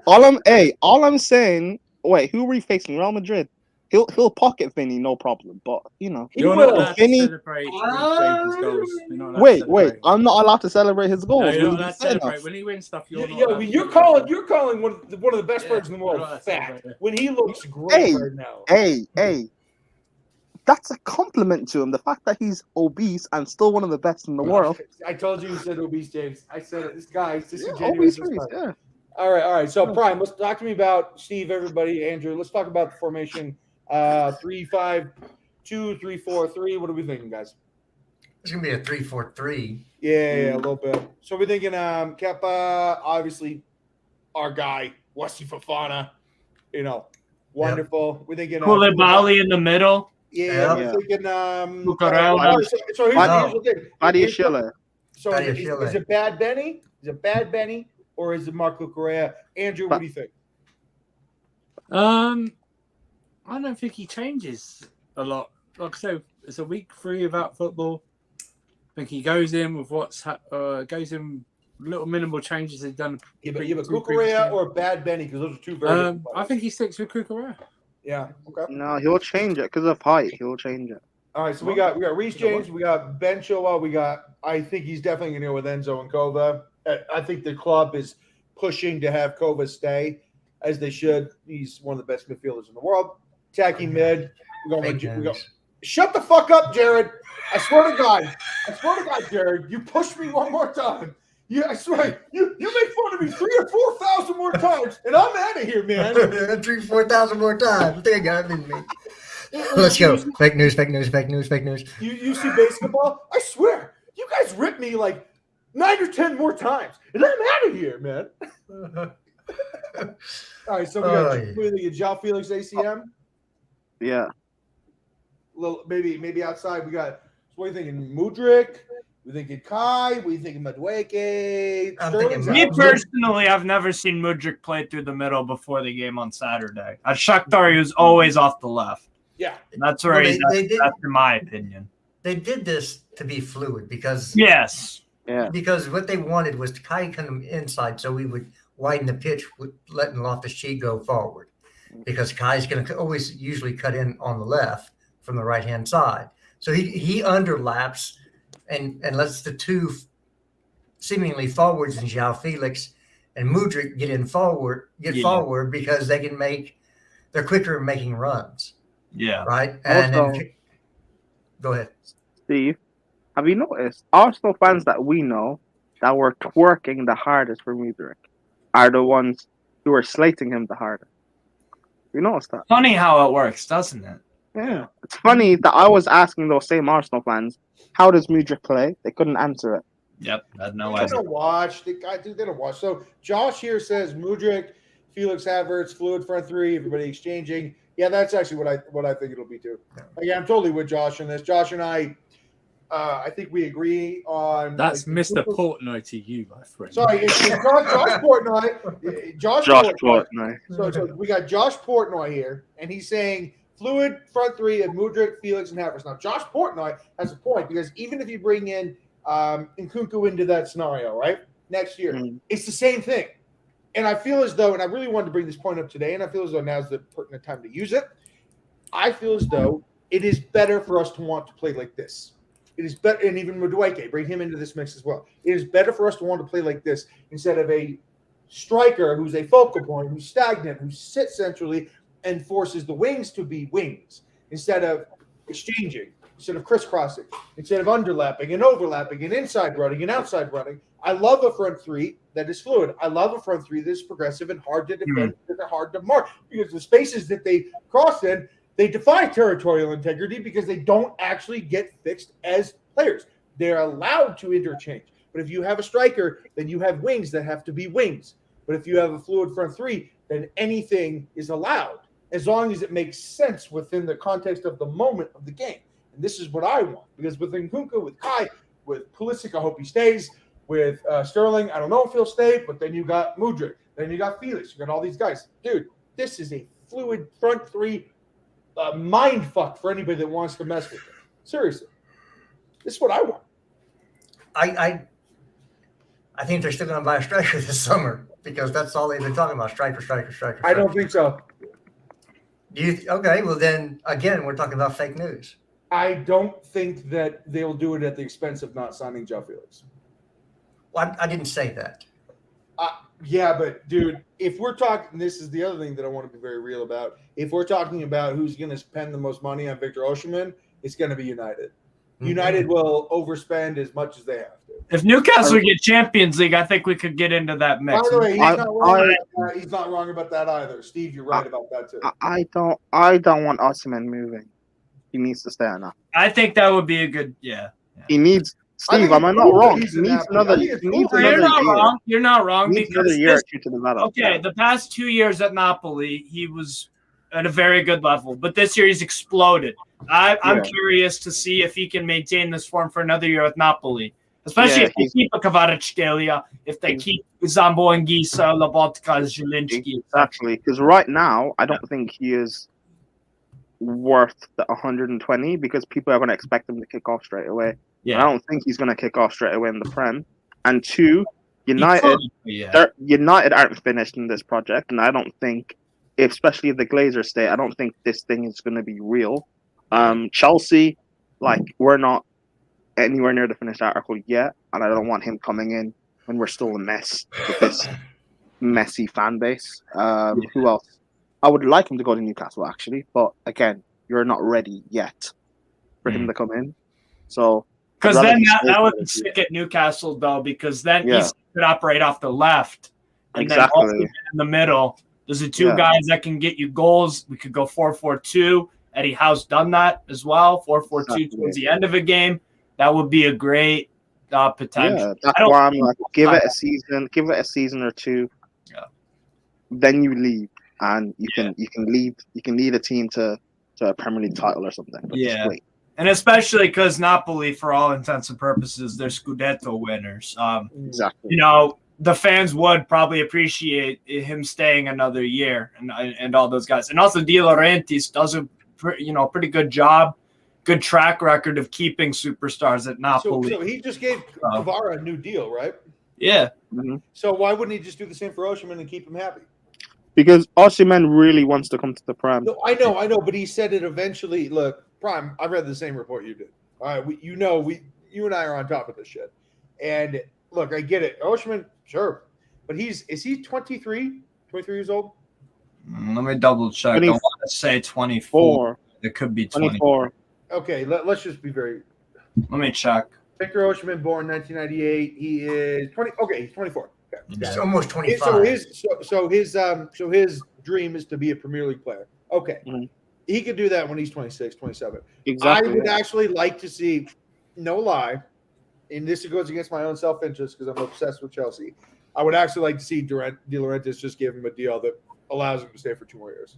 All I'm saying. Wait, who are we facing? Real Madrid. He'll pocket Vinny, no problem. But he You're will. not allowed Vinny. to celebrate James' goals. Wait. I'm not allowed to celebrate his goals. No, you're not allowed to celebrate. When he wins stuff, you're not. You're calling one of the best players in the world fat when he looks great right now. Hey. That's a compliment to him. The fact that he's obese and still one of the best in the world. I told you said obese, James. I said it. This guy is obese. Yeah. All right. So Prime, let's talk to me about Steve. Everybody, Andrew. Let's talk about the formation. 3-5-2, 3-4-3. What are we thinking, guys? It's gonna be a 3-4-3. Yeah, a little bit. So we're thinking Kepa, obviously, our guy, Wesley Fofana. Wonderful. We're thinking Koulibaly in the middle. Yeah. We're thinking So here's the thing. Badiashile. So is it Bad Benny? Is it Bad Benny or is it Marco Correa? Andrew, what do you think? I don't think he changes a lot. Like I said, it's a week 3 without football. I think he goes in with goes in little minimal changes he's done. Yeah, but Cucurella or Bad Benny, because those are two very different I players. think he sticks with Cucurella. Yeah. Okay. No, he'll change it because of height. He'll change it. All right. So we got Reece James, we got Ben Chilwell, I think he's definitely going to go with Enzo and Kova. I think the club is pushing to have Kova stay, as they should. He's one of the best midfielders in the world. Attacking mid. Shut the fuck up, Jared. I swear to God, Jared, you push me one more time. I swear, you make fun of me 3,000 or 4,000 more times, and I'm out of here, man. 3,000 or 4,000 more times. I think I got it in me. Let's go. Fake news. You see basketball? I swear, you guys ripped me like 9 or 10 more times, and I'm out of here, man. All right, so we got João Felix ACM. Yeah. Little maybe outside. We got. What are you thinking? Mudryk? We thinking Kai? We thinking Madueke? Me personally, I've never seen Mudryk play through the middle before the game on Saturday. At Shakhtar, he was always off the left. Yeah, that's where he's at, that's in my opinion. They did this to be fluid because because what they wanted was Kai come inside, so we would widen the pitch, with letting Loftus-Cheek go forward, because Kai's going to always usually cut in on the left from the right hand side. So he underlaps and lets the two seemingly forwards in João Felix and Mudryk get forward because they're quicker in making runs. Yeah. Right. And also, go ahead, Steve. Have you noticed Arsenal fans that we know that were twerking the hardest for Mudryk are the ones who are slating him the hardest? You noticed that? Funny how it works, doesn't it? Yeah, it's funny that I was asking those same Arsenal fans, how does Mudryk play? They couldn't answer it. Yep, I had no idea. idea. They don't watch. So Josh here says Mudryk, Felix Havertz, fluid front three, everybody exchanging. Yeah, that's actually what I think it'll be too. Again, I'm totally with Josh on this. Josh and I think we agree on. That's Mr. Portnoy to you, my friend. Sorry, it's Josh Portnoy. Josh Portnoy. So we got Josh Portnoy here, and he's saying fluid front three of Mudryk, Felix, and Havertz. Now, Josh Portnoy has a point, because even if you bring in Nkunku into that scenario, right, next year, it's the same thing. And I feel as though, and I really wanted to bring this point up today, and I feel as though now's the pertinent time to use it. I feel as though it is better for us to want to play like this. It is better, and even Madueke, bring him into this mix as well. It is better for us to want to play like this instead of a striker who's a focal point, who's stagnant, who sits centrally and forces the wings to be wings instead of exchanging, instead of crisscrossing, instead of underlapping and overlapping and inside running and outside running. I love a front three that is fluid. I love a front three that is progressive and hard to defend and hard to mark, because the spaces that they cross in, they defy territorial integrity because they don't actually get fixed as players. They're allowed to interchange. But if you have a striker, then you have wings that have to be wings. But if you have a fluid front three, then anything is allowed, as long as it makes sense within the context of the moment of the game. And this is what I want, because with Nkunku, with Kai, with Pulisic, I hope he stays. With Sterling, I don't know if he'll stay, but then you got Mudryk, then you got Felix, you got all these guys. Dude, this is a fluid front three mind fuck for anybody that wants to mess with it. Seriously, this is what I want. I think they're still going to buy a striker this summer, because that's all they've been talking about: striker. I don't think so. Okay, well then again, we're talking about fake news. I don't think that they'll do it at the expense of not signing João Felix. Well, I didn't say that. Yeah, but dude, if we're talking, this is the other thing that I want to be very real about. If we're talking about who's going to spend the most money on Victor Osimhen, it's going to be United. Mm-hmm. United will overspend as much as they have to. If Newcastle get Champions League, I think we could get into that mix. By the way, he's not wrong about that either. Steve, you're right about that too. I don't want Osimhen moving. He needs to stay enough. I think that would be a good, He needs. Steve, am I not wrong? He needs another. You're not wrong. You're not wrong. He needs another year to develop. Okay, the past 2 years at Napoli, he was at a very good level, but this year he's exploded. I'm curious to see if he can maintain this form for another year with Napoli, especially if they keep a Kvaratskhelia, if they keep Zambo and Gisa, Lobotka, Zielinski. Exactly, because right now I don't think he is worth the 120, because people are going to expect him to kick off straight away. Yeah. I don't think he's going to kick off straight away in the Prem. And two, United, Yeah. United aren't finished in this project, and I don't think, especially if the Glazers stay, I don't think this thing is going to be real. Chelsea, like, we're not anywhere near the finished article yet, and I don't want him coming in when we're still a mess with this messy fan base. Who else? I would like him to go to Newcastle, actually, but again, you're not ready yet for him to come in. So, because then that would stick at Newcastle though, because then he could operate off the left, and then also in the middle. Those are two guys that can get you goals. We could go 4-4-2. Eddie Howe's done that as well. 4-4-2 towards the end of a game. That would be a great potential. Yeah, that's why I'm like, give it a season or two. Yeah. Then you leave, and you can lead a team to a Premier League title or something. But just wait. And especially because Napoli, for all intents and purposes, they're Scudetto winners. Exactly. You know, the fans would probably appreciate him staying another year, and all those guys. And also, De Laurentiis does a pretty good job, good track record of keeping superstars at Napoli. So he just gave Kvara a new deal, right? Yeah. Mm-hmm. So why wouldn't he just do the same for Osimhen and keep him happy? Because Osimhen really wants to come to the Prem. No, I know, but he said it eventually. Look, Prime, I read the same report you did. All right, you and I are on top of this shit. And look, I get it. Osimhen, sure. But is he 23 years old? Let me double check. I want to say 24. It could be 24. Okay, let's just be very. Let me check. Victor Osimhen, born 1998. He is 20. Okay, he's 24. Okay. He's almost 25. So his dream is to be a Premier League player. Okay. Mm-hmm. He could do that when he's 26, 27. Exactly. I would actually like to see, no lie, and this goes against my own self-interest because I'm obsessed with Chelsea. I would actually like to see De Laurentiis just give him a deal that allows him to stay for 2 more years.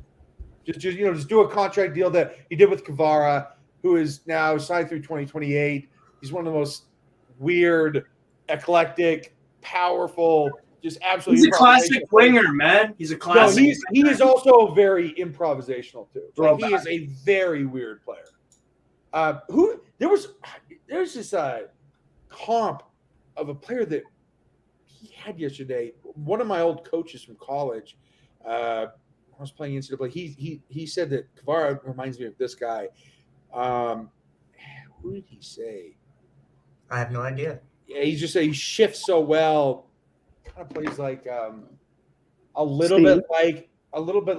Just do a contract deal that he did with Kvara, who is now signed through 2028. He's one of the most weird, eclectic, powerful, just absolutely. He's a classic winger, man. He's a classic. No, he is also very improvisational too. Like, he is a very weird player. There's this comp of a player that he had yesterday. One of my old coaches from college. I was playing NCAA. He said that Kvara reminds me of this guy. Who did he say? I have no idea. Yeah, he shifts so well. Kind of plays like a little bit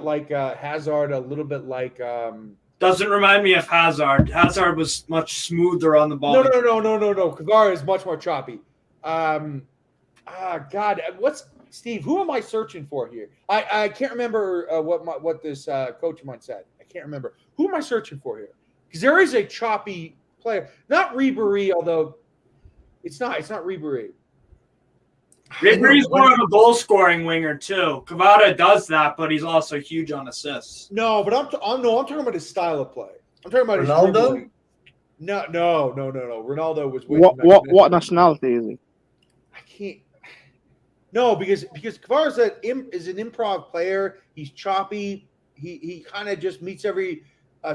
like Hazard, a little bit like. Doesn't remind me of Hazard. Hazard was much smoother on the ball. No. Kvara is much more choppy. God, what's Steve? Who am I searching for here? I can't remember what this coach of mine said. I can't remember. Who am I searching for here? Because there is a choppy player, not Ribéry, although it's not Ribéry. Ribéry's more of a goal-scoring winger too. Kvara does that, but he's also huge on assists. No, but I'm talking about his style of play. I'm talking about Ronaldo. His no. Ronaldo was way What nationality is he? I can't. No, because Kvara is an improv player. He's choppy. He kind of just meets every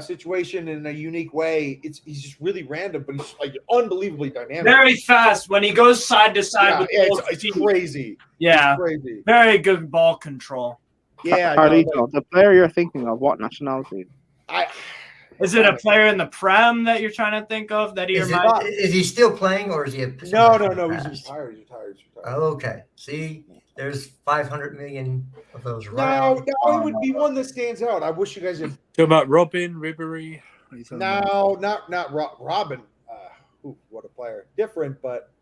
situation in a unique way. He's just really random, but he's like unbelievably dynamic. Very fast when he goes side to side. It's crazy. Yeah, it's crazy. Very good ball control. Yeah, Carlito, the player you're thinking of, what nationality? Is it a player in the Prem that you're trying to think of that he reminds? Is he still playing or is he? No. He's retired. Oh, okay. See, there's 500 million of those. No, it would be one that stands out. I wish you guys had. Talking about Robin, Ribéry. No, not Robin. What a player! Different, but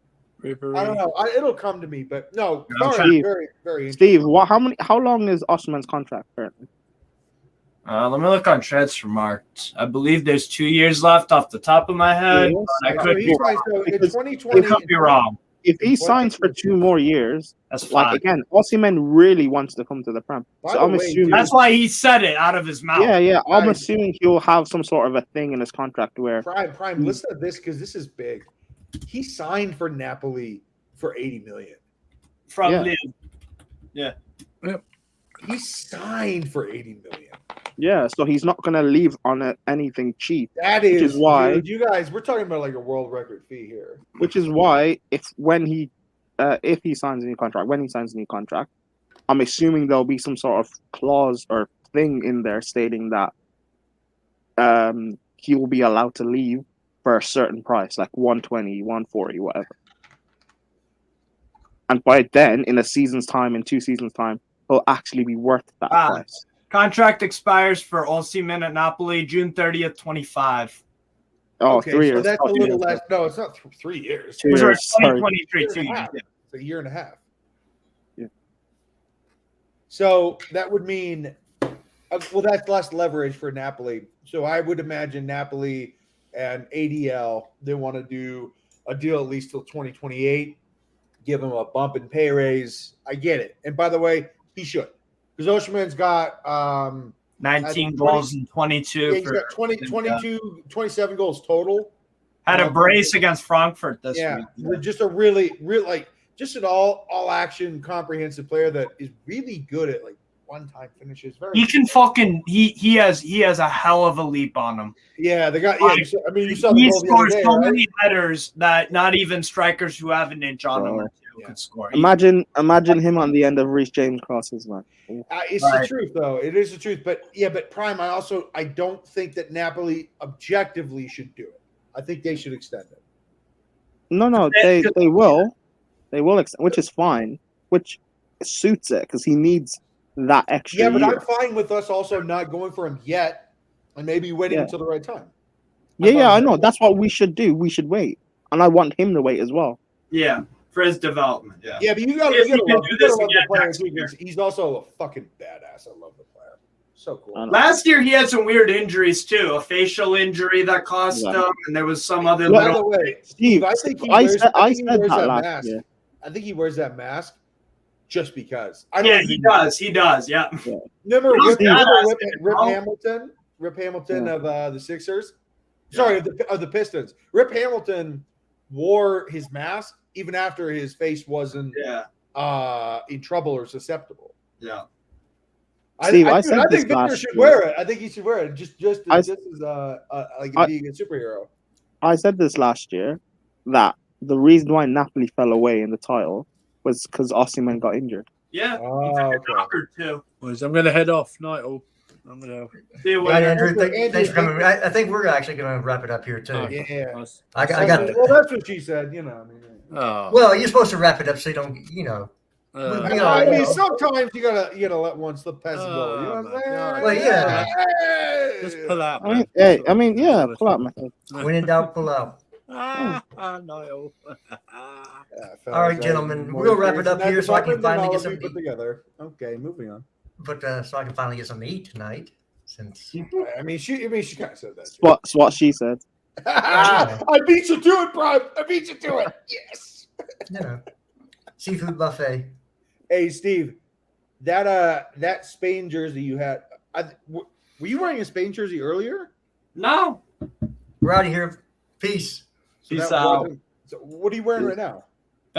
Ribéry. I don't know. It'll come to me, but no. Steve, very, very. Steve, how long is Osimhen's contract currently? Let me look on Transfermarkt. I believe there's 2 years left off the top of my head. I could be wrong. So in 2020, I could be wrong. If he signs for 2 more years, that's fine. Like again, Osimhen really wants to come to the Prem. So I'm assuming that's why he said it out of his mouth. Yeah. I'm assuming he'll have some sort of a thing in his contract where Prime. Listen to this because this is big. He signed for Napoli for 80 million from Lille. Yeah. He signed for 80 million. Yeah, so he's not gonna leave on anything cheap. That is why, dude, you guys, we're talking about like a world record fee here. Which is why, when he if he signs a new contract, when he signs a new contract, I'm assuming there'll be some sort of clause or thing in there stating that he will be allowed to leave for a certain price, like 120, 140, whatever. And by then, in a season's time, in 2 seasons' time, he'll actually be worth that price. Contract expires for Osimhen at Napoli June 30th, 25. Oh, Okay, 3 so years. that's Oh, a 2 little years. less. No, it's not 3 years. 2 It was years. Sorry. 2023, 2 Year and a years. half. Yeah. It's a year and a half. Yeah. So that would mean, well, that's less leverage for Napoli. So I would imagine Napoli and ADL, they want to do a deal at least till 2028, give him a bump in pay raise. I get it. And by the way, he should. Because Osimhen's got 19 goals and 22. yeah, he's got 27 goals total. Had a brace against Frankfurt this week. We're just a really like just an all action comprehensive player that is really good at like one-time finishes. He can fucking he has a hell of a leap on him. Yeah, they got Like, you saw the he goal the other scores day, so right? many headers that not even strikers who have an inch on them or two could score. Imagine him on the end of Reece James crosses, man. It's the truth, though. It is the truth. But Prime, I don't think that Napoli objectively should do it. I think they should extend it. No, they will extend, which is fine, which suits it because he needs that extra. Yeah, but year. I'm fine with us also not going for him yet, and maybe waiting until the right time. I know. That's what we should do. We should wait, and I want him to wait as well. Yeah, for his development. Yeah. Yeah, but you gotta love the player too, because he's also a fucking badass. I love the player. So cool. Last year he had some weird injuries too, a facial injury that cost him, and there was some other. By the way, Steve, I think he wears that mask. Year. I think he wears that mask just because. He does. He does. Yeah. Remember Rip Hamilton of the Sixers? Sorry, of the Pistons. Rip Hamilton wore his mask even after his face wasn't in trouble or susceptible. Yeah. Steve, I said think Victor should wear it. I think he should wear it just as like being a superhero. I said this last year that the reason why Napoli fell away in the title was because Osimhen got injured. Yeah. Okay. Too. Boys, I'm going to head off. Night all. I'm going to see you Right, later. Andrew, thanks for coming. I think we're actually going to wrap it up here too. Yeah. I got well, that's what she said. You know. Well, you're supposed to wrap it up so you don't. I mean, sometimes you gotta let one slip past the goal. You know what I'm saying? Well, yeah. Just pull out. Pull out, man. When in doubt, pull out. Niall. All right, gentlemen, we'll wrap it up here so I can finally get something put together. Okay, moving on. But so I can finally get something to eat tonight. Since I mean, she kind of said that. That's what she said. I beat you to it, Brian. I beat you to it. Yes. Seafood buffet. Hey, Steve, that Spain jersey you had. Were you wearing a Spain jersey earlier? No. We're out of here. Peace. Peace out. So what are you wearing right now?